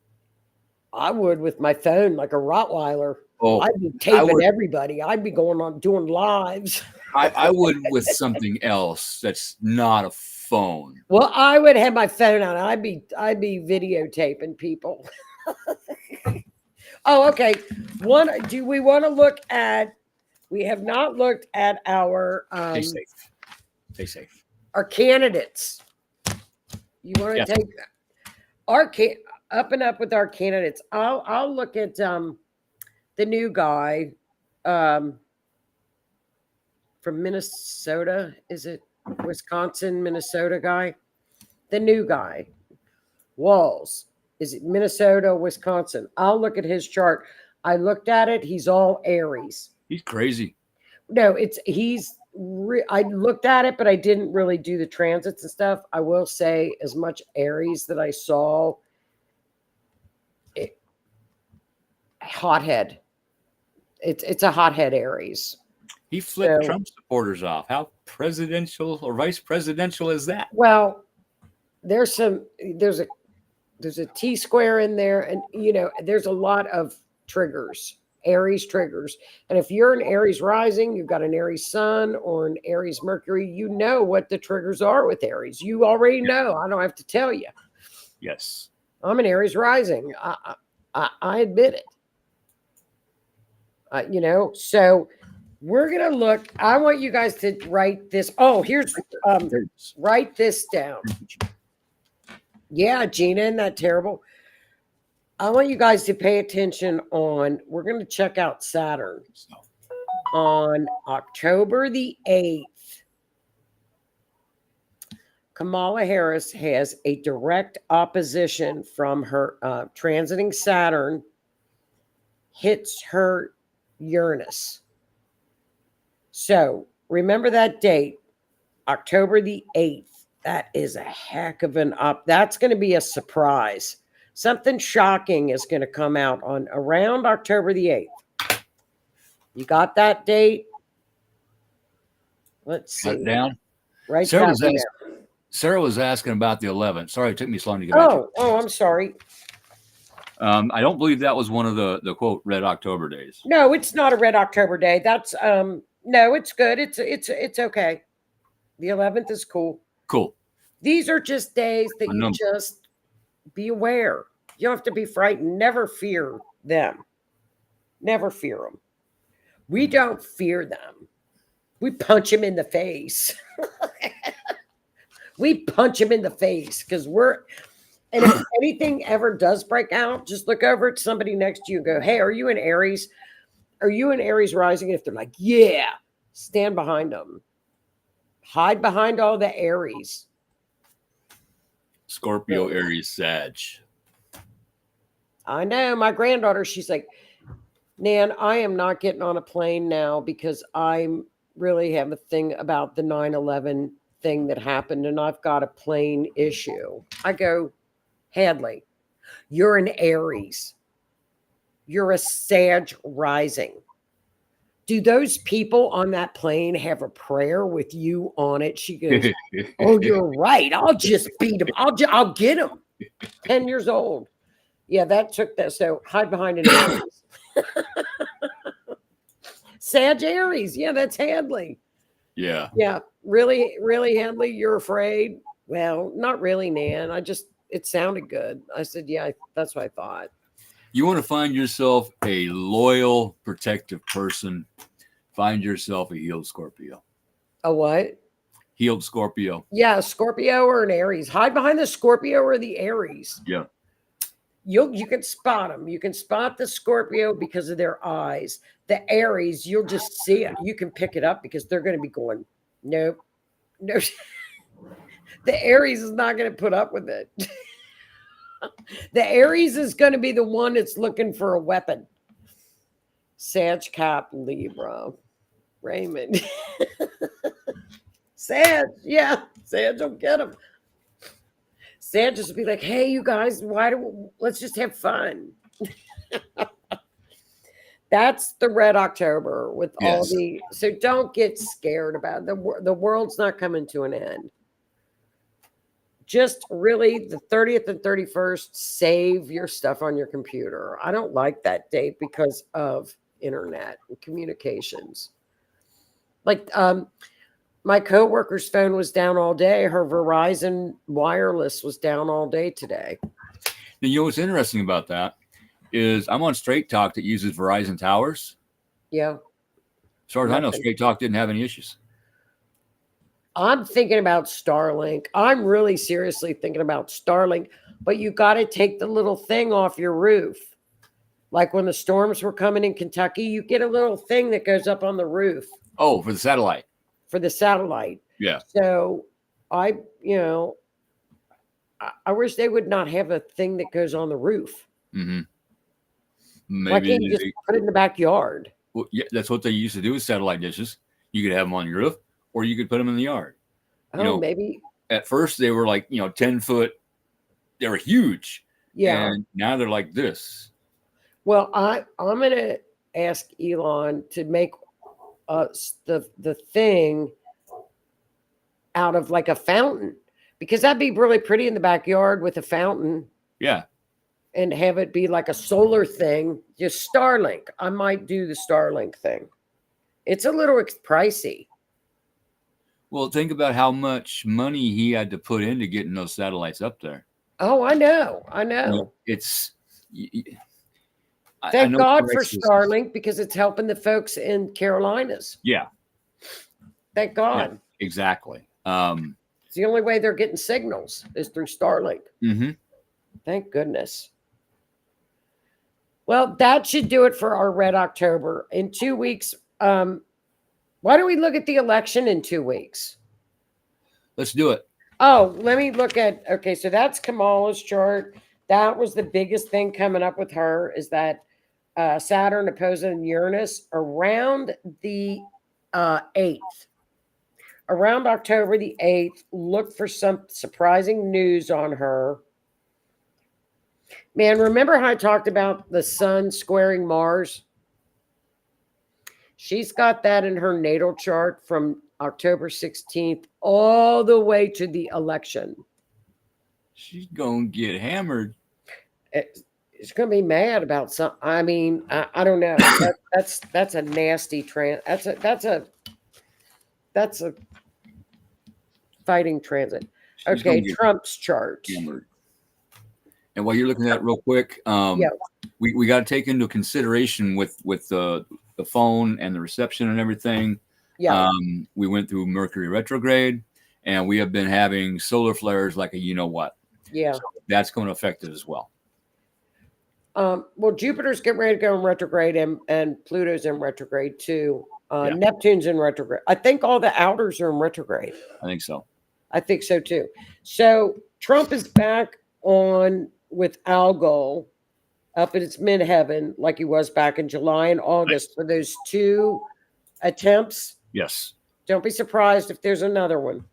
I would with my phone like a Rottweiler. Oh, I'd be taping everybody. I'd be going on doing lives. I would with something else that's not a phone. Well, I would have my phone out. I'd be videotaping people. Oh, okay. Do we want to look at? We have not looked at our. Stay safe. Our candidates. You want to take our up and up with our candidates. I'll look at the new guy from Minnesota. Is it Wisconsin, Minnesota guy? The new guy. Walls. Is it Minnesota, Wisconsin? I'll look at his chart. I looked at it. He's all Aries. He's crazy. No, I looked at it, but I didn't really do the transits and stuff. I will say, as much Aries that I saw, hothead. It's a hothead Aries. He flipped Trump supporters off. How presidential or vice presidential is that? Well, there's a T square in there, and there's a lot of triggers, Aries triggers. And if you're an Aries rising, you've got an Aries sun or an Aries Mercury, you know what the triggers are with Aries. You already know. I don't have to tell you. Yes. I'm an Aries rising. I admit it. So we're going to look. I want you guys to write this. Oh, here's, write this down. Yeah, Gina, isn't that terrible? I want you guys to pay attention we're going to check out Saturn on October the 8th. Kamala Harris has a direct opposition from her transiting Saturn, hits her Uranus. So remember that date, October the 8th. That is a heck of an that's going to be a surprise. Something shocking is going to come out on around October the 8th. You got that date? Let's see. Write it down. Right. Sarah was asking about the 11th. Sorry, it took me so long to get back to you. Oh, I'm sorry. I don't believe that was one of the quote Red October days. No, it's not a Red October day. That's no, it's good. It's okay. The 11th is cool. Cool. These are just days that you just be aware. You don't have to be frightened. Never fear them. Never fear them. We don't fear them. We punch them in the face. We punch them in the face because and if anything ever does break out, just look over at somebody next to you and go, hey, are you an Aries? Are you an Aries rising? If they're like, yeah, stand behind them. Hide behind all the Aries. Scorpio, Aries, Sag. I know. My granddaughter, she's like, Nan, I am not getting on a plane now because I really have a thing about the 9/11 thing that happened and I've got a plane issue. I go, Hadley, you're an Aries. You're a Sag rising. Do those people on that plane have a prayer with you on it? She goes, oh, you're right. I'll just beat him. I'll get him. 10 years old. Yeah, that took that. So hide behind an Aries. Sag Aries. Yeah, that's Hadley. Yeah. Yeah. Really, really, Hadley, you're afraid? Well, not really, Nan. It sounded good. I said, yeah, that's what I thought. You want to find yourself a loyal, protective person. Find yourself a healed Scorpio. A what? Healed Scorpio. Yeah, Scorpio or an Aries. Hide behind the Scorpio or the Aries. Yeah. You can spot them. You can spot the Scorpio because of their eyes. The Aries, you'll just see it. You can pick it up because they're going to be going, nope. No. The Aries is not going to put up with it. The Aries is going to be the one that's looking for a weapon. Sag, Cap, Libra, Raymond. Sag, yeah. Sag will get him. Sag just be like, hey, you guys, let's just have fun. That's the Red October with all so don't get scared about it. The world's not coming to an end. Just really the 30th and 31st, save your stuff on your computer. I don't like that date because of internet and communications. Like my coworker's phone was down all day. Her Verizon wireless was down all day today. And you know what's interesting about that is I'm on Straight Talk that uses Verizon towers. Yeah. As far as I know, Straight Talk didn't have any issues. I'm thinking about Starlink. I'm really seriously thinking about Starlink, but you got to take the little thing off your roof. Like when the storms were coming in Kentucky, you get a little thing that goes up on the roof. Oh, for the satellite. For the satellite. Yeah. So I wish they would not have a thing that goes on the roof. Mm-hmm. Maybe Why can't you just put it in the backyard? Well, yeah, that's what they used to do with satellite dishes. You could have them on your roof, or you could put them in the yard. Maybe. At first, they were like 10 foot. They were huge. Yeah. And now they're like this. Well, I'm gonna ask Elon to make us the thing out of like a fountain. Because that'd be really pretty in the backyard with a fountain Yeah. and have it be like a solar thing. Just Starlink. I might do the Starlink thing. It's a little pricey. Well, think about how much money he had to put into getting those satellites up there. Oh, I know. I You know. know, it's. I Thank know God for prices- Starlink because it's helping the folks in Carolinas. Yeah. Thank God. Exactly. It's the only way they're getting signals is through Starlink. Mm-hmm. Thank goodness. Well, that should do it for our Red October. In 2 weeks, why don't we look at the election in 2 weeks? Let's do it. Oh, let me look at, okay, so that's Kamala's chart. That was the biggest thing coming up with her is that Saturn opposing Uranus around the 8th. Around October the 8th, look for some surprising news on her. Man, remember how I talked about the sun squaring Mars? She's got that in her natal chart from October 16th all the way to the election. She's gonna get hammered. It's going to be mad about some. I mean, I don't know. That's a nasty that's a fighting transit. She's Okay, gonna get Trump's chart. hammered. And while you're looking at it real quick, Yeah. we got to take into consideration with the phone and the reception and everything. Yeah. We went through Mercury retrograde, and we have been having solar flares like a you know what. Yeah. So that's going to affect it as well. Well, Jupiter's getting ready to go in retrograde and Pluto's in retrograde too. Yeah. Neptune's in retrograde. I think all the outers are in retrograde. I think so. I think so too. So Trump is back on with Algol up in its midheaven like he was back in July and August for those 2 attempts. Yes. Don't be surprised if there's another one.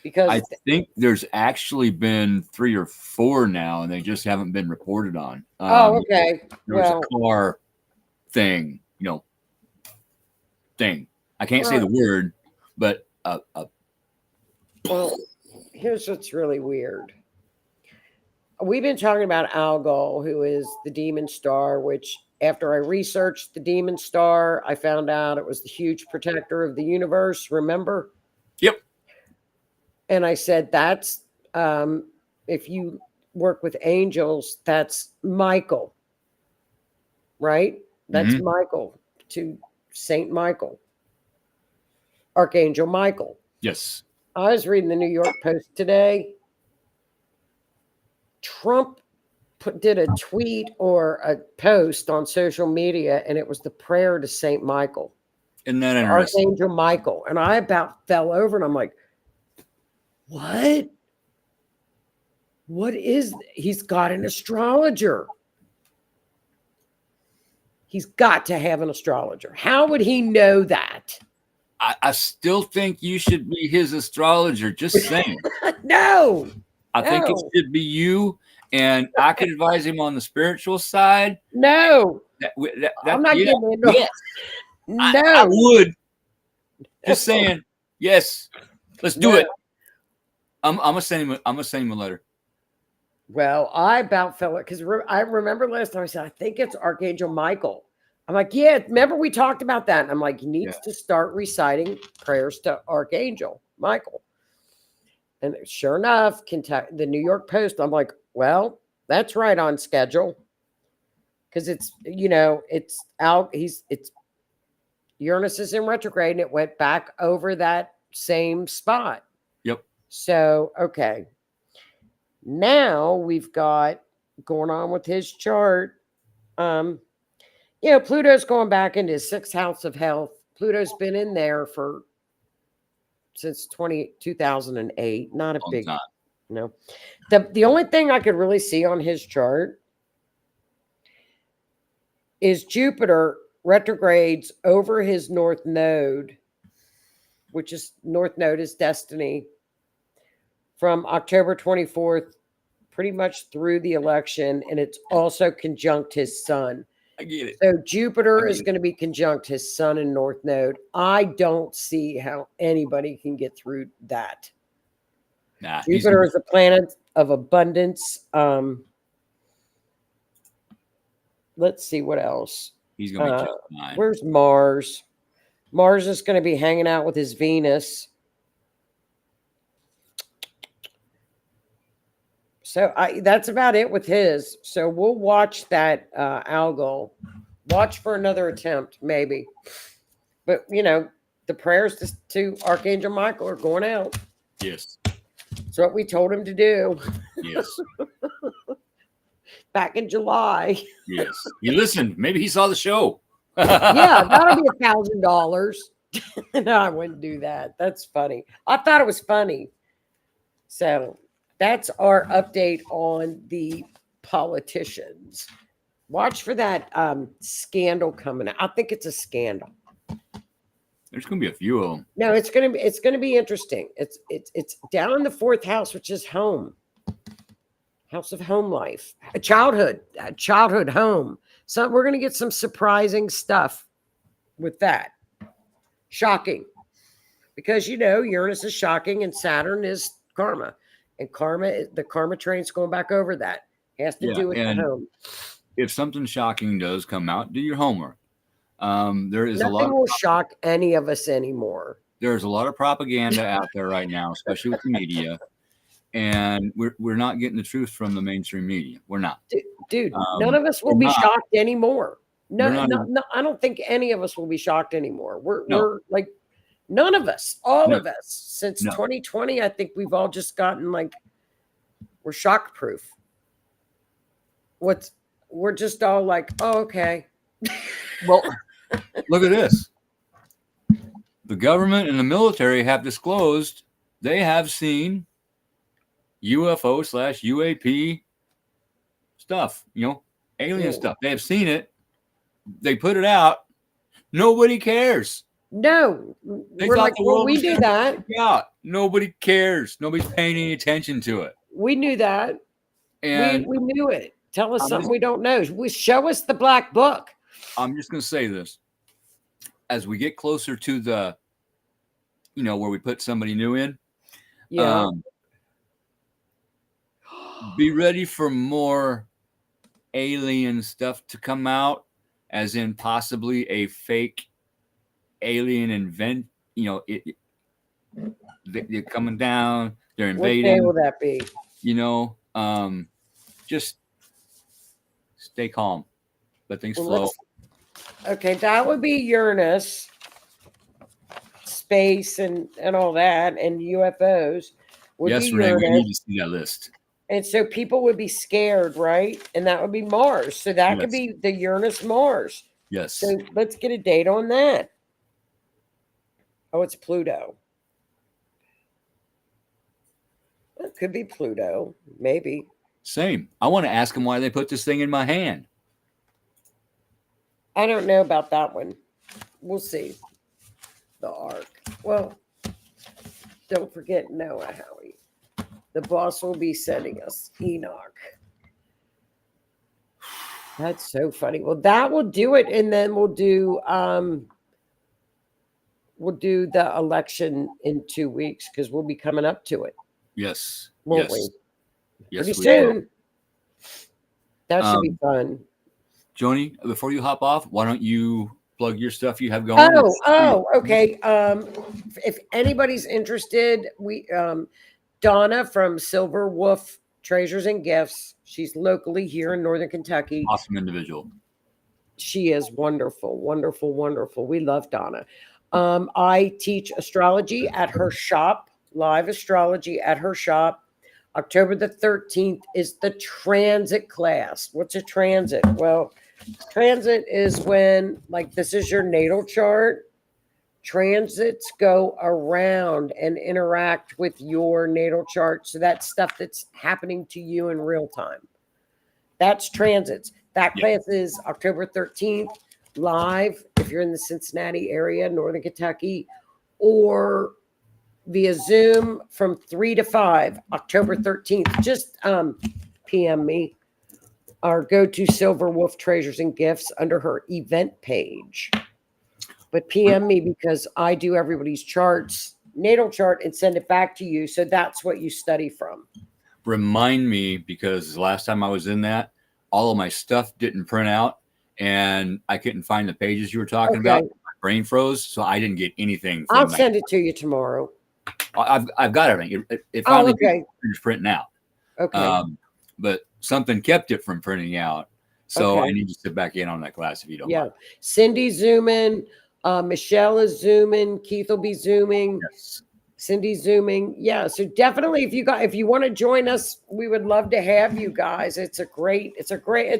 Because I think there's actually been 3 or 4 now, and they just haven't been reported on. okay. There was a car thing, thing. I can't say the word, but well, here's what's really weird. We've been talking about Algol, who is the demon star, which after I researched the demon star, I found out it was the huge protector of the universe. Remember? Yep. And I said, that's if you work with angels, that's Michael, right? That's Michael to Saint Michael, Archangel Michael. Yes. I was reading the New York Post today. Trump did a tweet or a post on social media, and it was the prayer to Saint Michael. Isn't that interesting? Archangel Michael. And I about fell over, and I'm like, what? What is, he's got an astrologer. He's got to have an astrologer. How would he know that? I still think you should be his astrologer. Just saying. No. I think it should be you, and I could advise him on the spiritual side. No. I'm not getting into it. Yes. No. I would. Just saying. Yes. Let's do it. I'm gonna send him. I'm gonna send him a letter. Well, I about fell it because I remember last time I said I think it's Archangel Michael. I'm like, yeah. Remember we talked about that? And I'm like, he needs to start reciting prayers to Archangel Michael. And sure enough, Kentucky, the New York Post. I'm like, well, that's right on schedule because it's it's out. It's Uranus is in retrograde and it went back over that same spot. Yep. So, okay. Now we've got going on with his chart. Pluto's going back into his 6th house of health. Pluto's been in there since 2008. Not a big time. The only thing I could really see on his chart is Jupiter retrogrades over his north node, which is north node is destiny, from October 24th, pretty much through the election, and it's also conjunct his sun. I get it. So Jupiter is going to be conjunct his sun in north node. I don't see how anybody can get through that. Nah, Jupiter is a planet of abundance. Let's see what else. he's gonna be just fine. Where's Mars? Mars is going to be hanging out with his Venus. So that's about it with his. So we'll watch that algal. Watch for another attempt, maybe. But the prayers to Archangel Michael are going out. Yes. That's what we told him to do. Yes. Back in July. Yes. He listened. Maybe he saw the show. Yeah, that'll be $1,000. No, I wouldn't do that. That's funny. I thought it was funny. So that's our update on the politicians. Watch for that scandal coming out. I think it's a scandal. There's gonna be a few of them. No, it's gonna be interesting. It's down in the 4th house, which is home. House of home life, a childhood home. So we're gonna get some surprising stuff with that. Shocking, because Uranus is shocking and Saturn is karma, and the karma train's going back over that. Has to do with the home. If something shocking does come out, do your homework. There is Nothing will shock any of us anymore. There's a lot of propaganda out there right now, especially with the media, and we're not getting the truth from the mainstream media. We're not, dude. None of us will be shocked anymore. No, I don't think any of us will be shocked anymore. We're like none of us, all of us. Since 2020, I think we've all just gotten we're shock proof. We're just all like, oh, okay. Well, look at this. The government and the military have disclosed they have seen UFO/UAP stuff, alien stuff. They have seen it. They put it out. Nobody cares. No. We're like, well, we knew that. Yeah. Nobody cares. Nobody's paying any attention to it. We knew that. And we knew it. Tell us something we don't know. Show us the black book. I'm just going to say this. As we get closer to the, where we put somebody new in, be ready for more alien stuff to come out, as in possibly a fake alien they're coming down, they're invading. What day will that be? Just stay calm. Let things flow. Okay, that would be Uranus, space, and all that, and UFOs. Yes, Renee, we need to see that list. And so people would be scared, right? And that would be Mars. So that could be the Uranus Mars. Yes. So let's get a date on that. Oh, it's Pluto. It could be Pluto, maybe. Same. I want to ask them why they put this thing in my hand. I don't know about that one. We'll see. The arc. Well, don't forget Noah, Howie. The boss will be sending us Enoch. That's so funny. Well, that will do it, and then we'll do the election in 2 weeks because we'll be coming up to it. Yes. Won't we? Yes, pretty soon. That should be fun. Joni, before you hop off, why don't you plug your stuff you have going? Okay. If anybody's interested, we Donna from Silver Wolf Treasures and Gifts. She's locally here in Northern Kentucky. Awesome individual. She is wonderful, wonderful, wonderful. We love Donna. I teach astrology at her shop, live astrology at her shop. October the 13th is the transit class. What's a transit? Well, transit is when, this is your natal chart. Transits go around and interact with your natal chart. So that's stuff that's happening to you in real time. That's transits. That class is October 13th, live if you're in the Cincinnati area, Northern Kentucky, or via Zoom from 3 to 5, October 13th. Just PM me or go to Silver Wolf Treasures and Gifts under her event page. But PM me because I do everybody's charts natal chart and send it back to you. So that's what you study from. Remind me, because the last time I was in that, all of my stuff didn't print out and I couldn't find the pages you were talking about. My brain froze, so I didn't get anything. I'll send it to you tomorrow. I've got everything. It finally finished printing out. Okay. But something kept it from printing out. So I need to sit back in on that class if you don't mind. Cindy's zooming. Michelle is zooming. Keith will be zooming. Yes. Cindy's zooming. Yeah. So definitely if you want to join us, we would love to have you guys. It's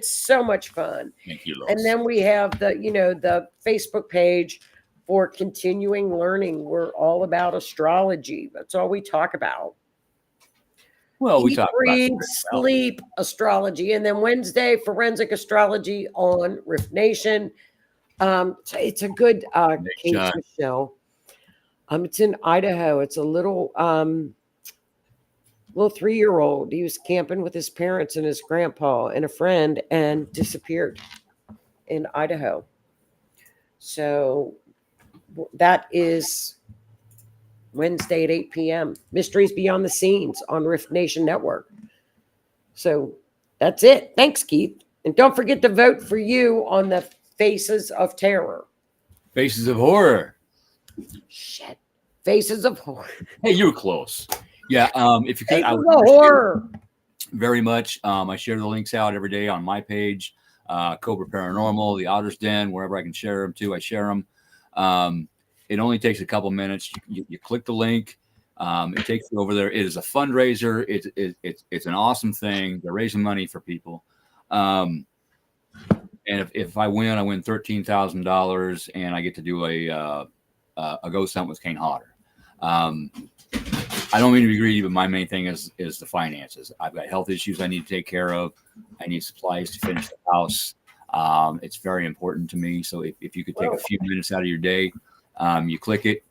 so much fun. Thank you, Lois. And then we have the Facebook page for continuing learning. We're all about astrology. That's all we talk about. Well, we talk read, sleep, astrology, and then Wednesday, forensic astrology on R.I.F.T Nation. It's a good case, Michelle. It's in Idaho. It's a little 3-year-old. He was camping with his parents and his grandpa and a friend and disappeared in Idaho. So that is Wednesday at 8 p.m. Mysteries Beyond the Scenes on R.I.F.T Nation Network. So that's it. Thanks, Keith. And don't forget to vote for you on the Faces of Terror. Faces of Horror. Shit. Faces of Horror. Hey, you were close. Yeah. If you could, I would horror. Very much. I share the links out every day on my page, Cobra Paranormal, the Otter's Den, wherever I can share them to, I share them. It only takes a couple minutes. You click the link. It takes you over there. It is a fundraiser. It's an awesome thing. They're raising money for people. And if I win $13,000, and I get to do a ghost hunt with Kane Hodder. I don't mean to be greedy, but my main thing is the finances. I've got health issues I need to take care of. I need supplies to finish the house. It's very important to me. So if you could take a few minutes out of your day, you click it.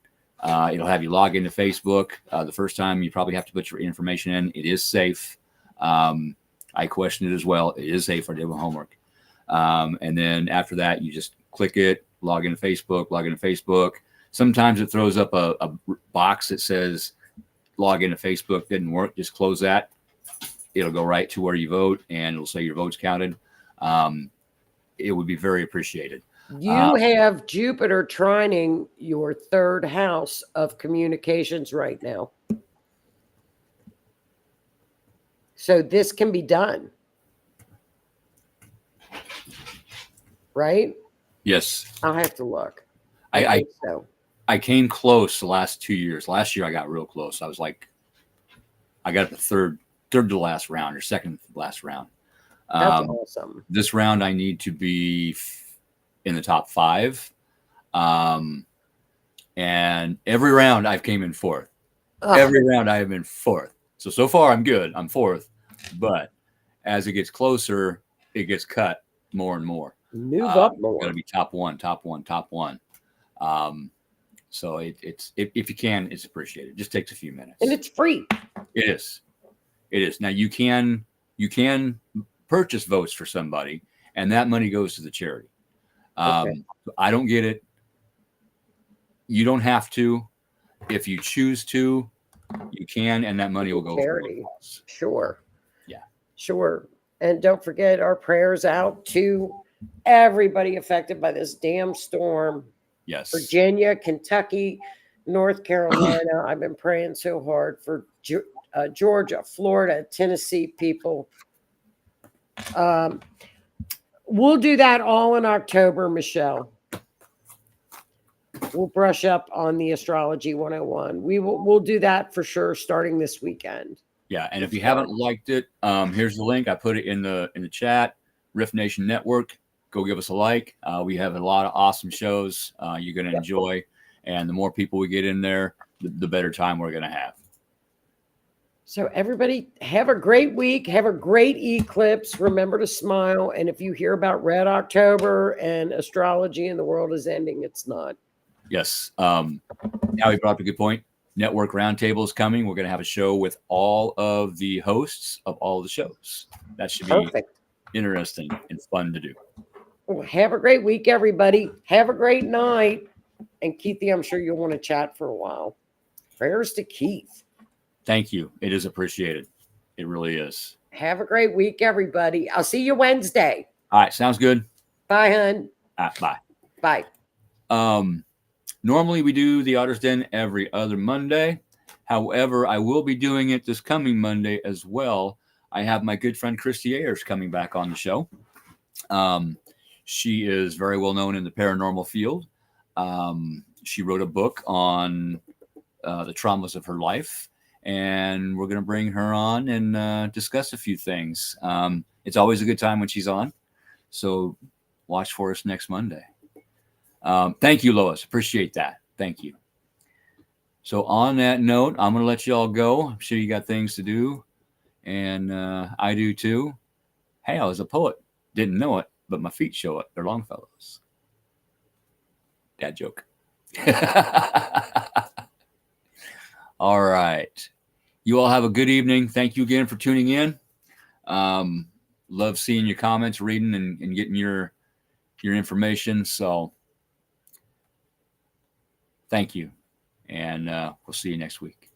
It'll have you log into Facebook. The first time you probably have to put your information in. It is safe. I questioned it as well. It is safe. I did my homework. And then after that, you just click it, log into Facebook. Sometimes it throws up a box that says log into Facebook. Didn't work. Just close that. It'll go right to where you vote, and it'll say your vote's counted. It would be very appreciated. You have Jupiter trining your third house of communications right now. So this can be done. Right? Yes. I'll have to look. I think so. I came close the last 2 years. Last year I got real close. I was like, I got the third to the last round or second to the last round. That's awesome. This round I need to be in the top 5. And every round I've came in 4th. Every round I have been 4th. So far I'm good. I'm 4th. But as it gets closer, it gets cut more and more. Move up more. Got to be top one. So it's if you can, it's appreciated. It just takes a few minutes. And it's free. It is. Now you can purchase votes for somebody, and that money goes to the charity. I don't get it. You don't have to. If you choose to, you can, and that money will go to charity. Sure. Yeah. Sure. And don't forget our prayers out to everybody affected by this damn storm. Yes. Virginia, Kentucky, North Carolina. I've been praying so hard for Georgia, Florida, Tennessee people. We'll do that all in October, Michelle. We'll brush up on the astrology 101. We'll do that for sure starting this weekend. Yeah, and if you haven't liked it, here's the link. I put it in the chat. R.I.F.T Nation Network. Go give us a like. We have a lot of awesome shows you're going to enjoy. And the more people we get in there, the better time we're going to have. So everybody have a great week. Have a great eclipse. Remember to smile. And if you hear about Red October and astrology and the world is ending, it's not. Yes. Now you brought up a good point. Network Roundtable is coming. We're going to have a show with all of the hosts of all the shows. That should be interesting and fun to do. Well, have a great week, everybody. Have a great night. And Keithy, I'm sure you'll want to chat for a while. Prayers to Keith. Thank you. It is appreciated. It really is. Have a great week, everybody. I'll see you Wednesday. All right. Sounds good. Bye, hun. All right, bye. Bye. Normally we do the Otter's Den every other Monday. However, I will be doing it this coming Monday as well. I have my good friend Christy Ayers coming back on the show. She is very well known in the paranormal field. She wrote a book on the traumas of her life, and we're going to bring her on and discuss a few things. It's always a good time when she's on, so watch for us next Monday. Thank you, Lois. Appreciate that. Thank you. So on that note, I'm going to let you all go. I'm sure you got things to do, and I do too. Hey, I was a poet. Didn't know it, but my feet show it. They're Longfellows. Dad joke. All right. You all have a good evening. Thank you again for tuning in. Love seeing your comments, reading, and getting your information. So thank you. And we'll see you next week.